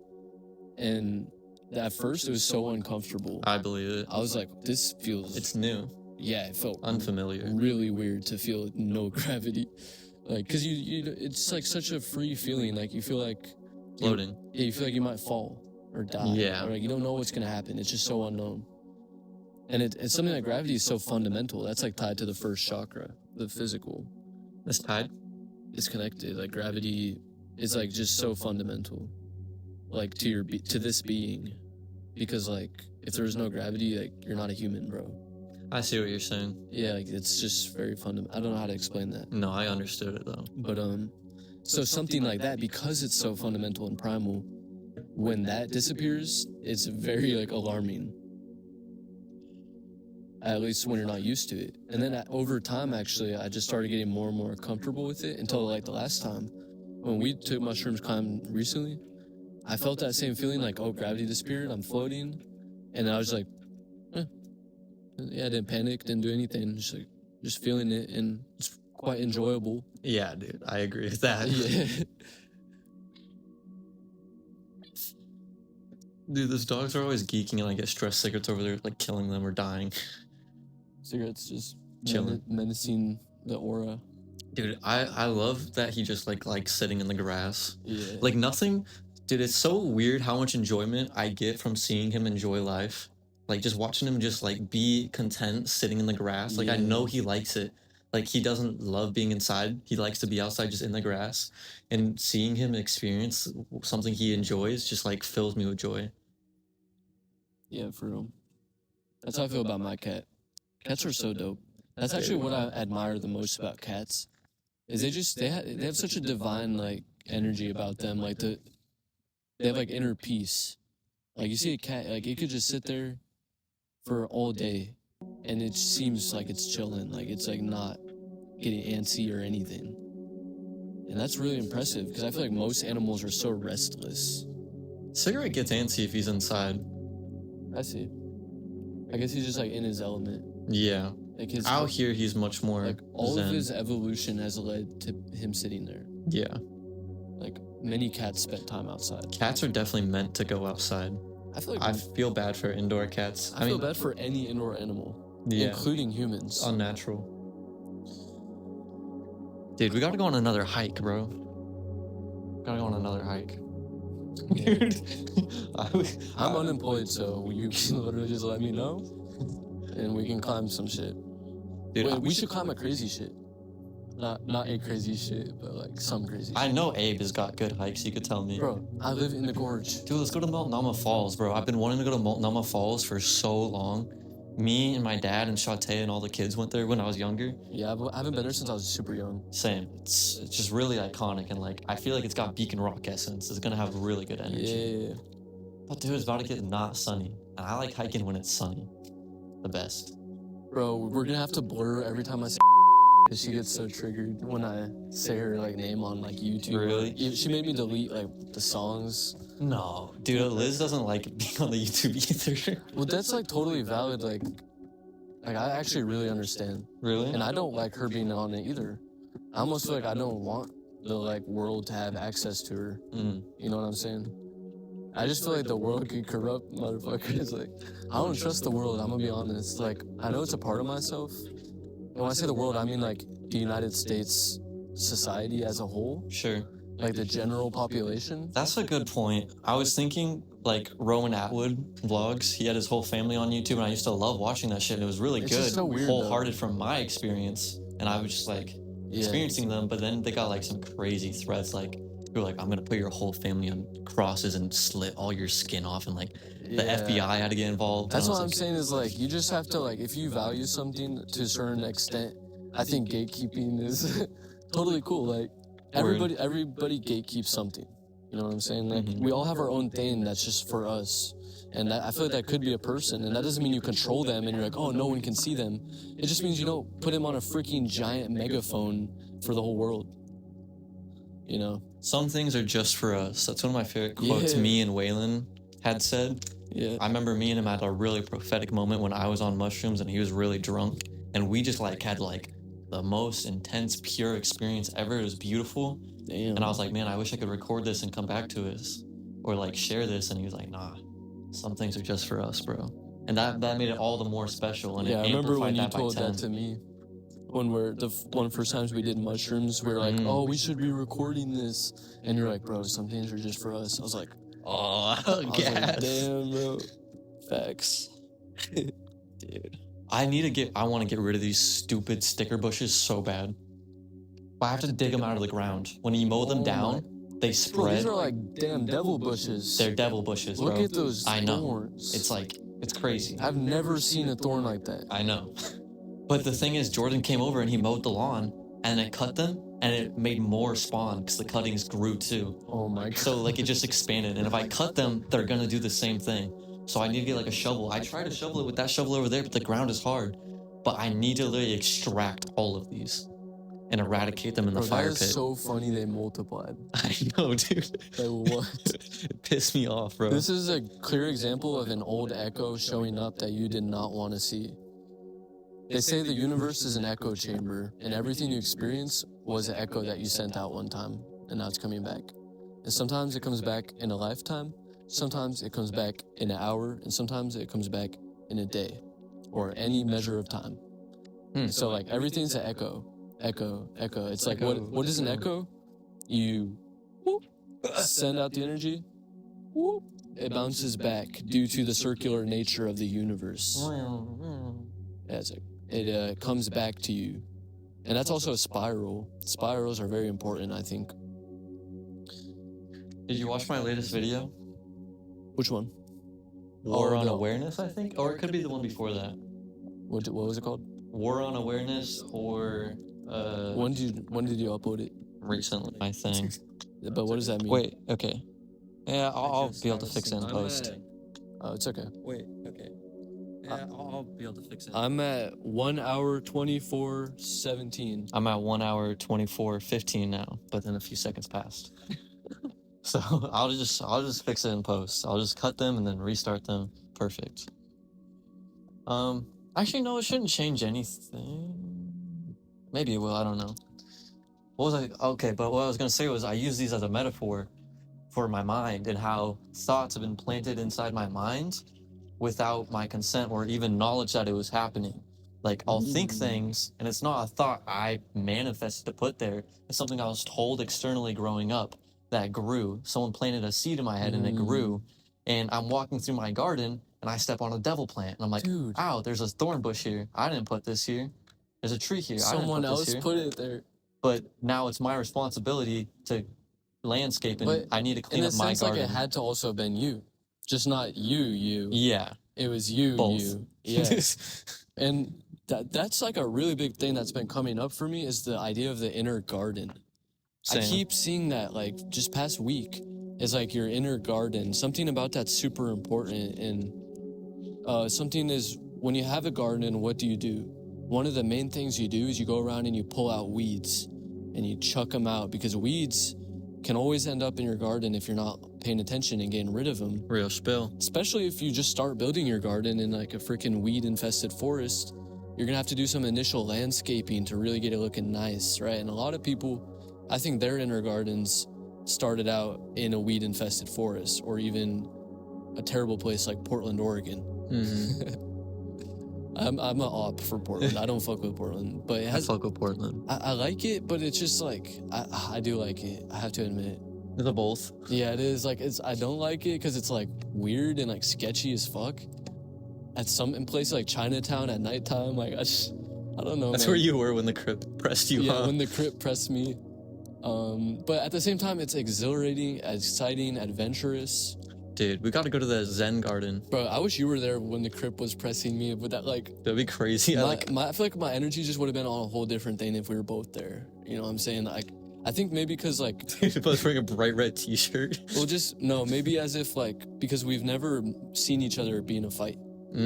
And at first it was so uncomfortable. I believe it. I was like, this feels, It's new, yeah, it felt unfamiliar. really weird to feel no gravity. Like, cause you it's like such a free feeling. Like, you feel like Floating. yeah, you feel like you might fall or die. Yeah. Or like you don't know what's gonna happen. It's just so unknown. And it's something that gravity is so fundamental. That's like tied to the first chakra, the physical. This tide? It's connected. Like, gravity is like just so fundamental, like to your to this being, because like if there was no gravity, like you're not a human, bro. I see what you're saying. Yeah, like it's just very fundamental. I don't know how to explain that, No, I understood it though. but so something like that, because it's so fundamental and primal, when that disappears, it's very like alarming. At least when you're not used to it. And then over time, actually, I just started getting more and more comfortable with it until like the last time when we took mushrooms climb recently. I felt that same feeling like, oh, gravity disappeared, I'm floating. And I was like, yeah, I didn't panic, didn't do anything, just feeling it, and it's quite enjoyable. Yeah, dude, I agree with that. Yeah. Dude, those dogs are always geeking, and I get stress cigarettes over there, like killing them or dying. Cigarettes just Chilling. menacing the aura. Dude, I love that he just like sitting in the grass. Yeah. Like nothing, dude, it's so weird how much enjoyment I get from seeing him enjoy life. Like just watching him just like be content sitting in the grass. Like I know Yeah. he likes it. Like he doesn't love being inside. He likes to be outside just in the grass. And seeing him experience something he enjoys just like fills me with joy. Yeah, for real. That's how I feel about my cat. Cats are so dope. That's actually what I admire the most about cats. Is they have such a divine like energy about them. Like they have like inner peace. Like you see a cat, like it could just sit there for all day, and it seems like it's chilling. Like it's like not getting antsy or anything. And that's really impressive because I feel like most animals are so restless. Cigarette gets antsy if he's inside. I see. I guess he's just like in his element. Yeah. Like his Out here he's much more like all zen. of his evolution has led to him sitting there. Yeah. Like many cats spent time outside. Cats are definitely meant to go outside. I feel like I feel bad for indoor cats. I feel bad for any indoor animal, yeah, including humans. it's unnatural. Dude, we gotta go on another hike, bro. Gotta go on another hike. Dude, I'm unemployed, so you can literally just let me know, and we can climb some shit. dude, Wait, we should climb a crazy shit. Not a crazy shit, but like some crazy I shit. know Abe has got good hikes. You could tell me. Bro, I live in the gorge. Dude, let's go to Multnomah Falls, bro. I've been wanting to go to Multnomah Falls for so long. Me and my dad and Shantae and all the kids went there when I was younger. Yeah, I haven't been there since I was super young. Same. It's just really iconic and like I feel like it's got Beacon Rock essence. It's gonna have really good energy. Yeah. But dude, it's about to get not sunny, and I like hiking when it's sunny. The best. Bro, we're gonna have to blur every time I say because she gets so triggered when I say her like name on like YouTube. Really? She made me delete like the songs. No, dude, Liz doesn't like being on the YouTube either. Well, that's like totally valid. Like I actually really understand, Really? and I don't like her being on it either. I almost feel like I don't want the like world to have access to her. Mm. You know what I'm saying? I just feel like the world could corrupt motherfuckers. Like I don't trust the world. I'm gonna be honest. Like I know it's a part of myself. And when I say the world, I mean like the United States society as a whole, Sure. like the general population. That's a good point. I was thinking like Rowan Atwood vlogs. He had his whole family on YouTube, and I used to love watching that shit. It was really It's good, just so weird, wholehearted from my experience, and I was just like Yeah. experiencing them. But then they got like some crazy threats, like they were like, "I'm gonna put your whole family on crosses and slit all your skin off," and like the Yeah. FBI had to get involved. That's and I what I'm was saying is like you just have to like if you value something to a certain extent, I think gatekeeping is totally cool. Like everybody gatekeeps something. You know what I'm saying? Like we all have our own thing that's just for us. And I feel like that could be a person, and that doesn't mean you control them and you're like, oh, no one can see them. It just means you don't put him on a freaking giant megaphone for the whole world. You know? Some things are just for us. That's one of my favorite quotes Yeah. me and Waylon had said. Yeah. I remember me and him had a really prophetic moment when I was on mushrooms and he was really drunk. And we just like had like the most intense, pure experience ever. It was beautiful. Damn. And I was like, man, I wish I could record this and come back to us or like share this. And he was like, nah, some things are just for us, bro. And that made it all the more special. And Yeah, it I remember when you amplified told by 10. that to me. When we're one of the first times we did mushrooms, we were like, oh, we should be recording this. And you're like, bro, some things are just for us. I was like, Oh, I was like, gas. damn, bro. Facts. Dude, I want to get rid of these stupid sticker bushes so bad. But I have to dig them out of the ground. When you mow them Oh down, they Bro, spread. these are like damn devil bushes. They're devil bushes, Look bro. at those I know. thorns. It's like, it's crazy. I've never seen a thorn like that. I know. But the thing is, Jordan came over and he mowed the lawn and it cut them and it made more spawn because the cuttings grew too. Oh my god. So like it just expanded. And if I cut them, they're gonna do the same thing. So I need to get like a shovel. I tried to shovel it with that shovel over there, but the ground is hard. But I need to literally extract all of these and eradicate them in the Bro, fire that pit. is so funny they multiplied. I know, dude. Like what? It pissed me off, bro. This is a clear example of an old echo showing up that you did not want to see. They say the universe is an echo chamber, and everything you experience was an echo that you sent out one time, and now it's coming back. And sometimes it comes back in a lifetime, sometimes it comes back in an hour, and sometimes it comes back in a day, or any measure of time. So like everything's an echo, Echo. It's like Echo. what is an echo? You whoop, send out the energy, whoop, it bounces back due to the circular nature of the universe. Yeah, it's like it comes back to you. And that's also a spiral. Spirals are very important, I think. Did you watch my latest video? Which one? War on no. Awareness, I think? Or it could be the one before that. What was it called? War on Awareness or When did you upload it? recently, I think. But what does that mean? Wait, okay. Yeah, I'll be able to fix it in post. Oh, it's okay. Wait, okay. Yeah, I'll be able to fix it. I'm at 1 hour 24:17. I'm at 1 hour 24:15 now, but then a few seconds passed. So I'll just fix it in post. I'll just cut them and then restart them. Perfect. Actually no, it shouldn't change anything. Maybe it will, I don't know. What was I okay, but what I was gonna say was I use these as a metaphor for my mind and how thoughts have been planted inside my mind without my consent or even knowledge that it was happening. Like I'll think things and it's not a thought I manifested to put there. It's something I was told externally growing up that grew. Someone planted a seed in my head and it grew. And I'm walking through my garden and I step on a devil plant and I'm like, Dude, ow, there's a thorn bush here. I didn't put this here. There's a tree here. someone I didn't put else this here. put it there. But now it's my responsibility to landscape and But I need to clean In a up my sense, garden. like it had to also have been you, just not you. Yeah. It was you. Both. You. Yeah. And that's like a really big thing that's been coming up for me is the idea of the inner garden. Same. I keep seeing that like just past week is like your inner garden. Something about that's super important. And something is when you have a garden, what do? One of the main things you do is you go around and you pull out weeds and you chuck them out because weeds can always end up in your garden if you're not paying attention and getting rid of them. Real spill. Especially if you just start building your garden in like a freaking weed infested forest, you're gonna have to do some initial landscaping to really get it looking nice, right? And a lot of people, I think their inner gardens started out in a weed infested forest or even a terrible place like Portland, Oregon. I'm an op for Portland. I don't fuck with Portland, but it I has, fuck with Portland. I like it, but it's just like I do like it. I have to admit. The both. Yeah, it is. Like I don't like it because it's like weird and like sketchy as fuck. At some in places like Chinatown at nighttime, like I don't know. That's man. where you were when the Crip pressed you. Yeah, Huh? when the Crip pressed me. But at the same time, it's exhilarating, exciting, adventurous. Dude, we got to go to the Zen garden. Bro, I wish you were there when the Crip was pressing me. But that like That'd be crazy. I feel like my energy just would have been on a whole different thing if we were both there. You know what I'm saying? Like, I think maybe because like, Dude, both wearing a bright red T-shirt. well, just no, maybe as if like because we've never seen each other be in a fight.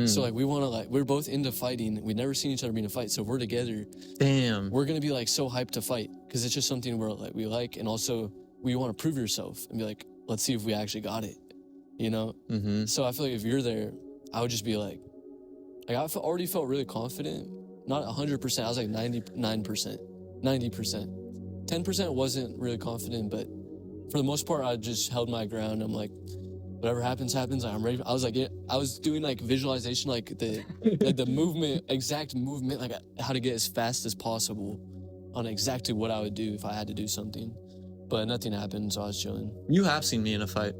So like we want to like we're both into fighting. We've never seen each other be in a fight. So if we're together, Damn. we're gonna be like so hyped to fight because it's just something we like, and also we want to prove yourself and be like, let's see if we actually got it. You know? So I feel like if you're there, I would just be like I already felt really confident. Not 100%. I was like 99%, 90%. 10% wasn't really confident, but for the most part, I just held my ground. I'm like, whatever happens, happens. I'm ready. I was like, I was doing like visualization, like the movement, exact movement, like how to get as fast as possible on exactly what I would do if I had to do something. But nothing happened, so I was chilling. You have seen me in a fight.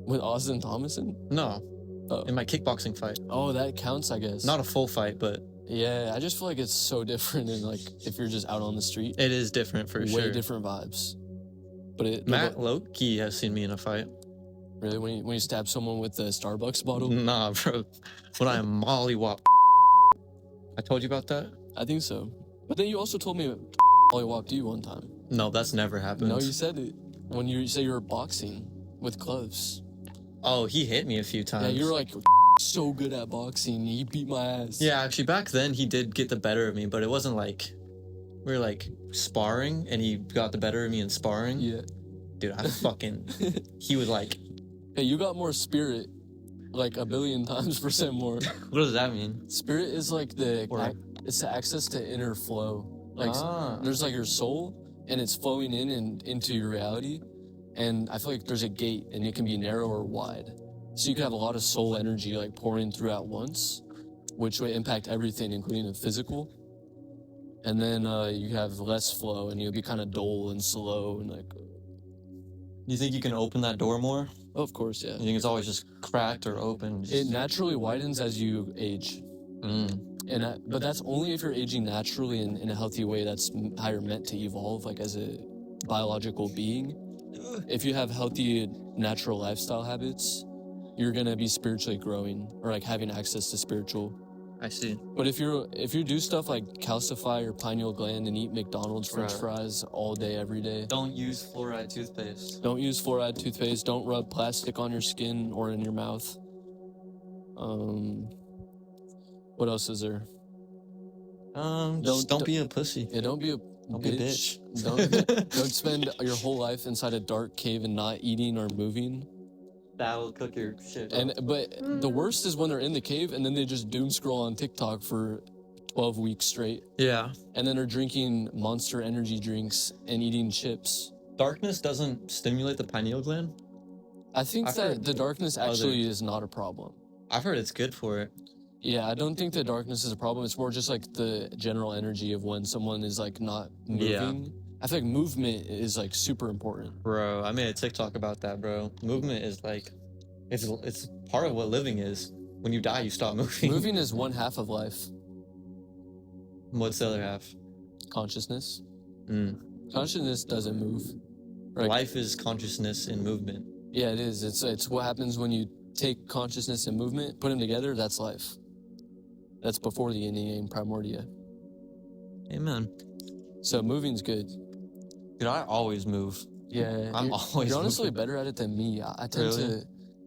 With Austin Thomason? No. Oh. In my kickboxing fight. Oh, that counts, I guess. Not a full fight, but Yeah, I just feel like it's so different than like if you're just out on the street. it is different for sure. Way different vibes. But Matt Loki has seen me in a fight. Really, when you stab someone with the Starbucks bottle? Nah, bro. When I mollywop. I told you about that? I think so. But then you also told me mollywopped you one time. No, that's never happened. No, you said it when you say you were boxing with gloves. Oh, he hit me a few times. Yeah, you were like so good at boxing. He beat my ass. Yeah, actually, back then he did get the better of me, but it wasn't like we were like sparring, and he got the better of me in sparring. Yeah. Dude, I fucking. He was like. Hey, you got more spirit, like 1,000,000,000 times % more. What does that mean? Spirit is like it's the access to inner flow. Like there's like your soul, and it's flowing in and into your reality. And I feel like there's a gate, and it can be narrow or wide. So you can have a lot of soul energy like pouring through at once, which would impact everything, including the physical. and then you have less flow, and you'll be kind of dull and slow and like. You think you can open that door more? Oh, of course, yeah. You think it's always just cracked or open? It naturally widens as you age. But that's only if you're aging naturally in a healthy way. That's how you're meant to evolve, like as a biological being. If you have healthy natural lifestyle habits, you're gonna be spiritually growing or like having access to spiritual. I see. But if you do stuff like calcify your pineal gland and eat McDonald's French fries all day every day, Don't use fluoride toothpaste. don't use fluoride toothpaste. Don't rub plastic on your skin or in your mouth. What else is there? Don't be a pussy. Yeah, don't be a Don't be a bitch. Don't spend your whole life inside a dark cave and not eating or moving. That will cook your shit. But the worst is when they're in the cave and then they just doom scroll on TikTok for 12 weeks straight. Yeah. And then are drinking Monster energy drinks and eating chips. Darkness doesn't stimulate the pineal gland? I think I've that heard the darkness actually is not a problem. I've heard it's good for it. Yeah, I don't think the darkness is a problem. It's more just like the general energy of when someone is like not moving. Yeah. I feel like movement is like super important. Bro, I made a TikTok about that, bro. Movement is like, it's part of what living is. When you die, you stop moving. Moving is one half of life. What's the other half? Consciousness. Mm. Consciousness doesn't move. Right? Life is consciousness and movement. Yeah, it is. It's what happens when you take consciousness and movement, put them together, that's life. That's before the yin and yang primordia. Amen. So moving's good. Dude, I always move. Yeah. I'm always You're honestly moving. better at it than me. I tend Really?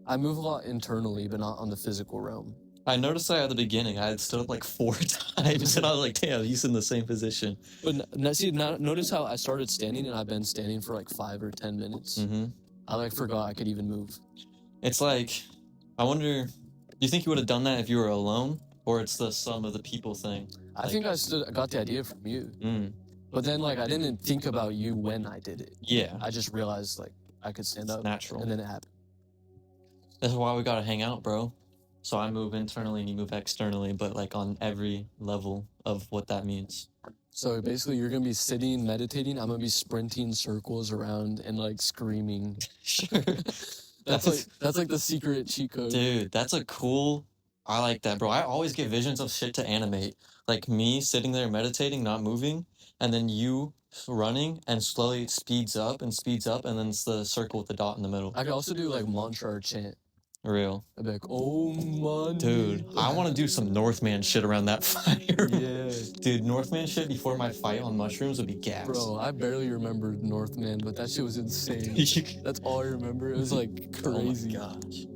I move a lot internally, but not on the physical realm. I noticed that at the beginning. I had stood up like 4 times, and I was like, damn, he's in the same position. But notice how I started standing and I've been standing for like 5 or 10 minutes. Mm-hmm. I like forgot I could even move. It's like, I wonder, do you think you would have done that if you were alone? Or it's the sum of the people thing? I think I got the idea from you. But then like I didn't think about you when I did it. Yeah. I just realized like I could stand up. Natural. And then it happened. That's why we gotta hang out, bro. So I move internally and you move externally, but like on every level of what that means. So basically you're gonna be sitting, meditating, I'm gonna be sprinting circles around and like screaming. Sure. That's like the secret cheat code. Dude, that's a cool... I like that, bro. I always get visions of shit to animate. Like me sitting there meditating, not moving, and then you running, and slowly it speeds up, and then it's the circle with the dot in the middle. I could also do like mantra or chant. Real. I'd be like, oh man. Dude, I want to do some Northman shit around that fire. Yeah. Dude, Northman shit before my fight on mushrooms would be gas. Bro, I barely remembered Northman, but that shit was insane. That's all I remember. It was like crazy. Oh my gosh.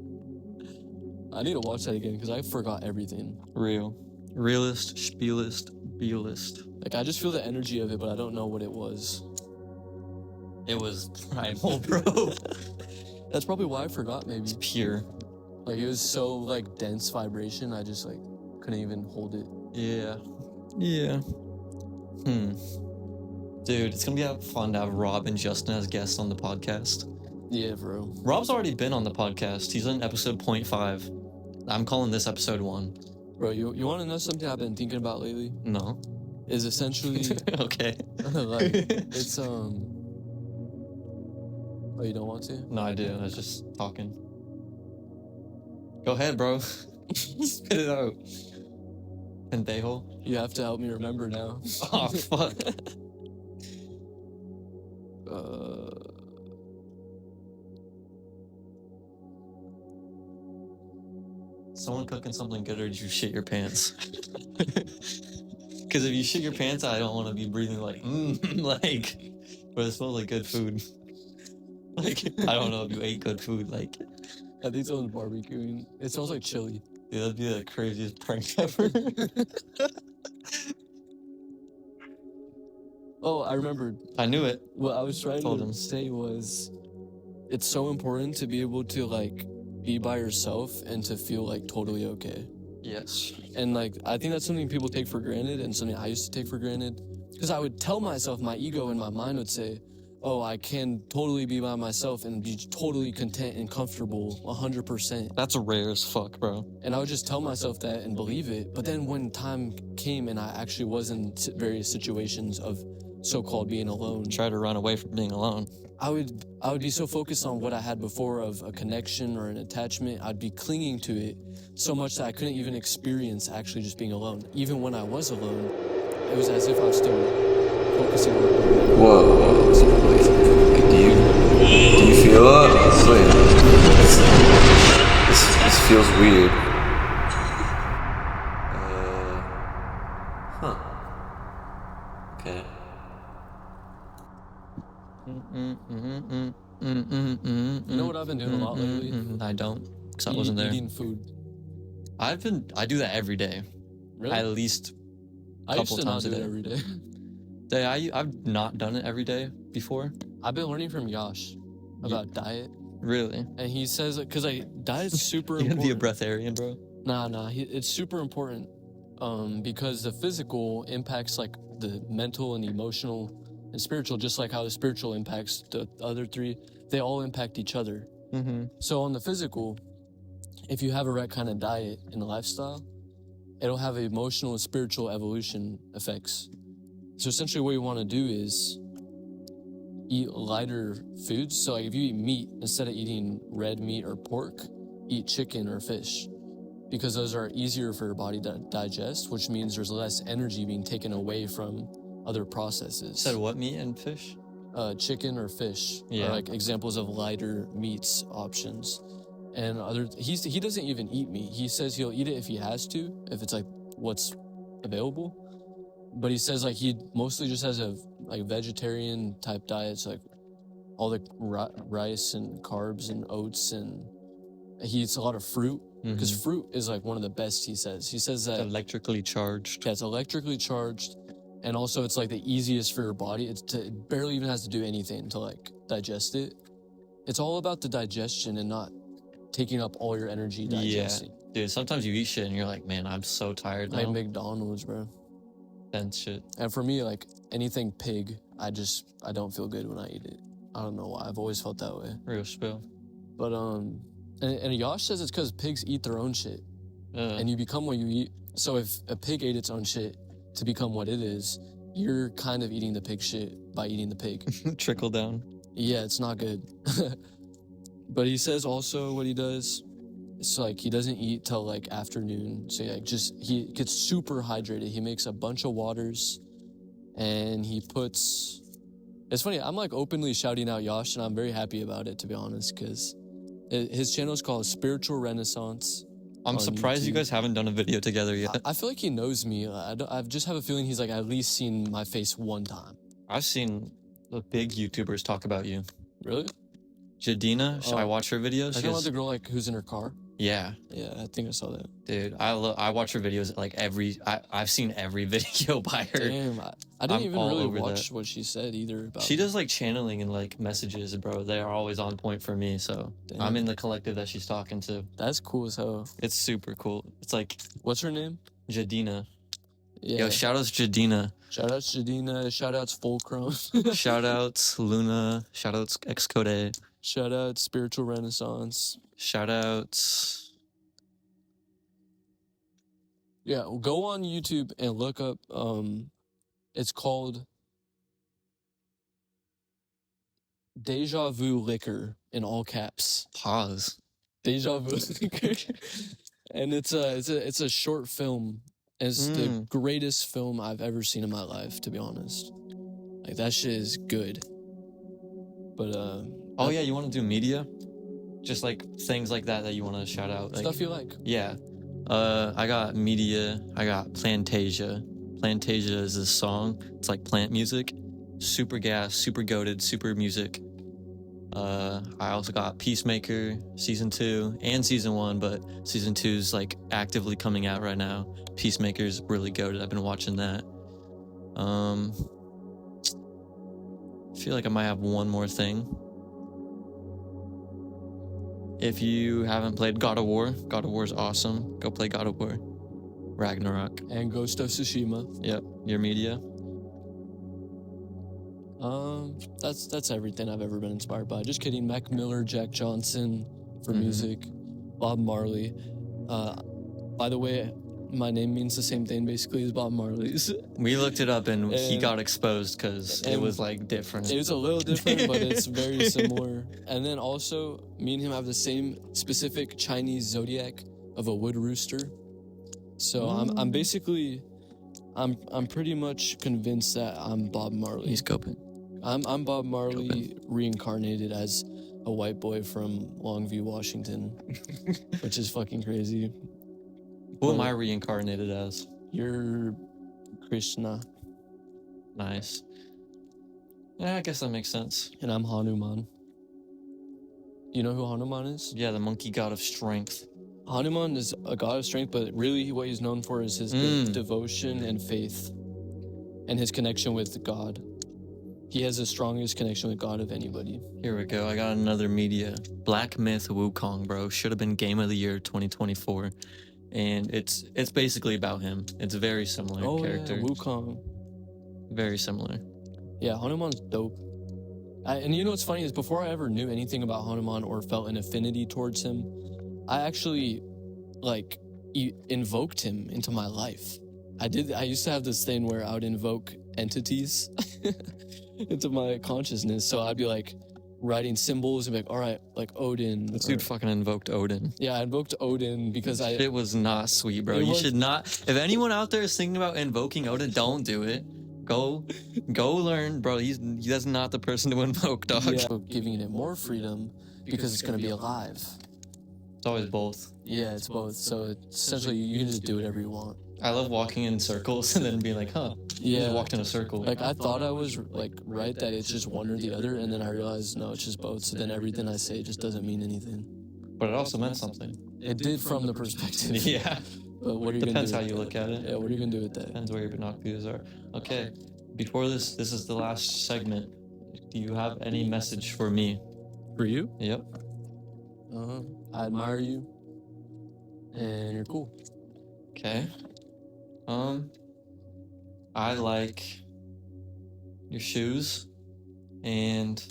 I need to watch that again because I forgot everything. Real. Realist, spielist, bealist. Like, I just feel the energy of it, but I don't know what it was. It was primal, bro. That's probably why I forgot, maybe. It's pure. Like, it was so, like, dense vibration, I just, like, couldn't even hold it. Yeah. Yeah. Dude, it's gonna be fun to have Rob and Justin as guests on the podcast. Yeah, bro. Rob's already been on the podcast. He's in episode 0.5. I'm calling this episode 1. Bro, you want to know something I've been thinking about lately? No. Is essentially... Okay. like, it's, Oh, you don't want to? No, I do. I was just talking. Go ahead, bro. Spit it out. Pendejo. You have to help me remember now. Oh, fuck. Someone cooking something good, or did you shit your pants? Because if you shit your pants, I don't want to be breathing like, like, but it smells like good food. Like, I don't know if you ate good food, like. I think someone's barbecuing. It smells like chili. Dude, that'd be the craziest prank ever. Oh, I remembered. I knew it. What I was trying Told to him. say was, it's so important to be able to, like, be by yourself and to feel, like, totally okay. Yes. And, like, I think that's something people take for granted and something I used to take for granted. Because I would tell myself, my ego and my mind would say, oh, I can totally be by myself and be totally content and comfortable 100%. That's rare as fuck, bro. And I would just tell myself that and believe it. But then when time came and I actually was in various situations of so-called being alone, Try to run away from being alone. I would be so focused on what I had before of a connection or an attachment. I'd be clinging to it so much that I couldn't even experience actually just being alone. Even when I was alone, it was as if I was still focusing on it. Whoa. Do you feel it? Wait. This feels weird. Huh. Okay. You know what I've been doing a lot lately? I don't, because I wasn't there. Eating food. I do that every day. Really? At least I used couple to not times do a it day. every day. I've not done it every day before. I've been learning from Yash about diet. Really? And he says, because diet's super You important. gonna be a breatharian, bro? Nah, it's super important because the physical impacts like the mental and emotional and spiritual, just like how the spiritual impacts the other three, they all impact each other. Mm-hmm. So on the physical, if you have a right kind of diet and lifestyle, it'll have emotional and spiritual evolution effects. So essentially what you want to do is eat lighter foods. So like if you eat meat, instead of eating red meat or pork, eat chicken or fish, because those are easier for your body to digest, which means there's less energy being taken away from other processes. Said what, meat and fish? Chicken or fish Yeah. are like examples of lighter meats options. And he doesn't even eat meat. He says he'll eat it if he has to, if it's like what's available. But he says like he mostly just has a like vegetarian type diet, so like all the rice and carbs and oats, and he eats a lot of fruit because fruit is like one of the best. He says that Electrically charged. yeah, it's electrically charged, and also it's like the easiest for your body. It barely even has to do anything to like digest it. It's all about the digestion and not taking up all your energy digesting. Yeah, dude. Sometimes you eat shit and you're like, man, I'm so tired now. Like McDonald's, bro. And shit. And for me, like anything pig, I don't feel good when I eat it. I don't know why. I've always felt that way. Real spill. But and Yash says it's because pigs eat their own shit, and you become what you eat. So if a pig ate its own shit to become what it is, you're kind of eating the pig shit by eating the pig. Trickle down. Yeah, it's not good. But he says also what he does, it's like he doesn't eat till like afternoon. So like he gets super hydrated. He makes a bunch of waters, and he puts. It's funny. I'm like openly shouting out Yash, and I'm very happy about it, to be honest, because his channel is called Spiritual Renaissance. I'm surprised YouTube. you guys haven't done a video together yet. I feel like he knows me. I just have a feeling he's like at least seen my face one time. I've seen the big YouTubers talk about you. Really? Jadina, should I watch her videos? I know the girl like who's in her car. Yeah. Yeah, I think I saw that. Dude, I watch her videos like I've seen every video by her. Damn, I didn't I'm even all really over watch that. what she said either. About She does like channeling and like messages, bro. They are always on point for me. So Damn. I'm in the collective that she's talking to. That's cool as hell. It's super cool. It's like What's her name? Jadina. Yeah. Yo, shout outs Jadina. Shout outs Jadina. Shout outs Fulcrum. Shout outs Luna. Shout outs Xcode. Shout out Spiritual Renaissance. Shout outs. Yeah, go on YouTube and look up. It's called Deja Vu Liquor in all caps. Pause. Deja Vu Liquor, and it's a short film. It's the greatest film I've ever seen in my life, to be honest. Like that shit is good. But Oh yeah, you want to do media? Just like things like that you want to shout out. Like, stuff you like. Yeah. I got media. I got Plantasia. Plantasia is this song. It's like plant music. Super gas, super goated, super music. I also got Peacemaker season 2 and season 1, but season 2 is like actively coming out right now. Peacemaker's really goated. I've been watching that. I feel like I might have one more thing. If you haven't played God of War is awesome. Go play God of War. Ragnarok. And Ghost of Tsushima. Yep, your media. That's everything I've ever been inspired by. Just kidding. Mac Miller, Jack Johnson for music, Bob Marley. By the way, my name means the same thing basically as Bob Marley's. We looked it up and he got exposed because it was like different. It was a little different, but it's very similar. And then also, me and him have the same specific Chinese zodiac of a wood rooster. So I'm basically, I'm pretty much convinced that I'm Bob Marley. He's coping. I'm Bob Marley reincarnated as a white boy from Longview, Washington, which is fucking crazy. Who am I reincarnated as? You're Krishna. Nice. Yeah, I guess that makes sense. And I'm Hanuman. You know who Hanuman is? Yeah, the monkey god of strength. Hanuman is a god of strength, but really what he's known for is his devotion and faith and his connection with God. He has the strongest connection with God of anybody. Here we go. I got another media. Black Myth Wukong, bro. Should have been Game of the Year 2024. And it's basically about him. It's a very similar character. Yeah, Wukong. Very similar. Yeah, Hanuman's dope. And you know what's funny is before I ever knew anything about Hanuman or felt an affinity towards him, I actually invoked him into my life. I used to have this thing where I would invoke entities into my consciousness. So I'd be like writing symbols and be like, all right, like Odin. This dude fucking invoked Odin. Yeah, I invoked Odin because It was not sweet, bro. You should not. If anyone out there is thinking about invoking Odin, don't do it. Go learn, bro. That's not the person to invoke, dog. Yeah, giving it more freedom because it's gonna be alive. It's always both. Yeah, it's both. So essentially, you can just do whatever you want. I love walking in circles and then being like, huh, Yeah, just walked in a circle. Like I thought I was like right that it's just one or the other, and then I realized no, it's just both. So then everything I say just doesn't mean anything. But it also meant something. It did from the perspective. Yeah. But what are you Depends gonna how do you with look that? at it. Yeah, what are you gonna do with that? Depends where your binoculars are. Okay. Before this is the last segment. Do you have any message for me? For you? Yep. I admire you, and you're cool. Okay. I like your shoes and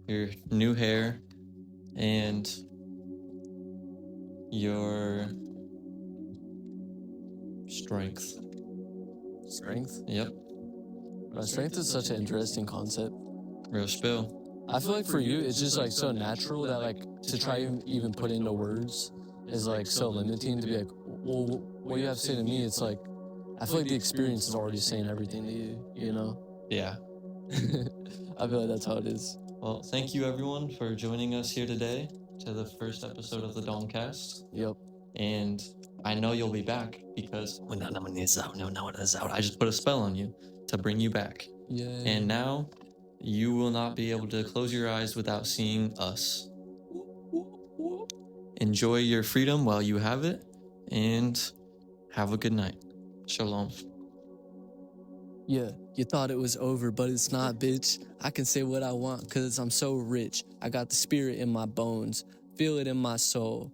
your new hair and your strength. Strength? Yep. Strength is such an interesting concept. Real spill. I feel like for you, it's just like so natural that like to try and even put into words is like so limiting to be like, well, what you have to say to me, it's like, I feel like the experience is already saying everything to you, you know? Yeah. I feel like that's how it is. Well, thank you everyone for joining us here today to the first episode of the DONKAST. Yep. And I know you'll be back because when it's out, I just put a spell on you to bring you back. Yeah. And now you will not be able to close your eyes without seeing us. Enjoy your freedom while you have it, and have a good night. Shalom. Yeah, you thought it was over, but it's not, bitch. I can say what I want, cause I'm so rich. I got the spirit in my bones, feel it in my soul.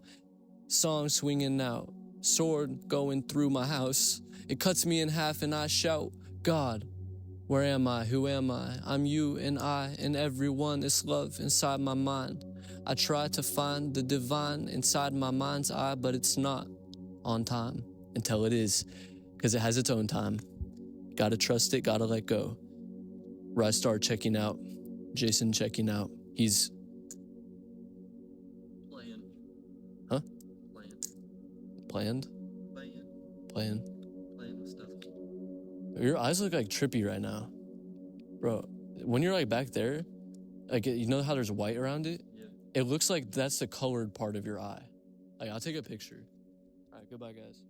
Song swinging out, sword going through my house. It cuts me in half and I shout, God, where am I? Who am I? I'm you and I and everyone. It's love inside my mind. I try to find the divine inside my mind's eye, but it's not on time until it is, because it has its own time. Gotta trust it, gotta let go. Rise Star checking out. Jason checking out. He's Playing. Huh? Playing. Playing With stuff. Your eyes look like trippy right now, bro. When you're like back there, like you know how there's white around it? Yeah. It looks like that's the colored part of your eye. Like I'll take a picture. All right, goodbye, guys.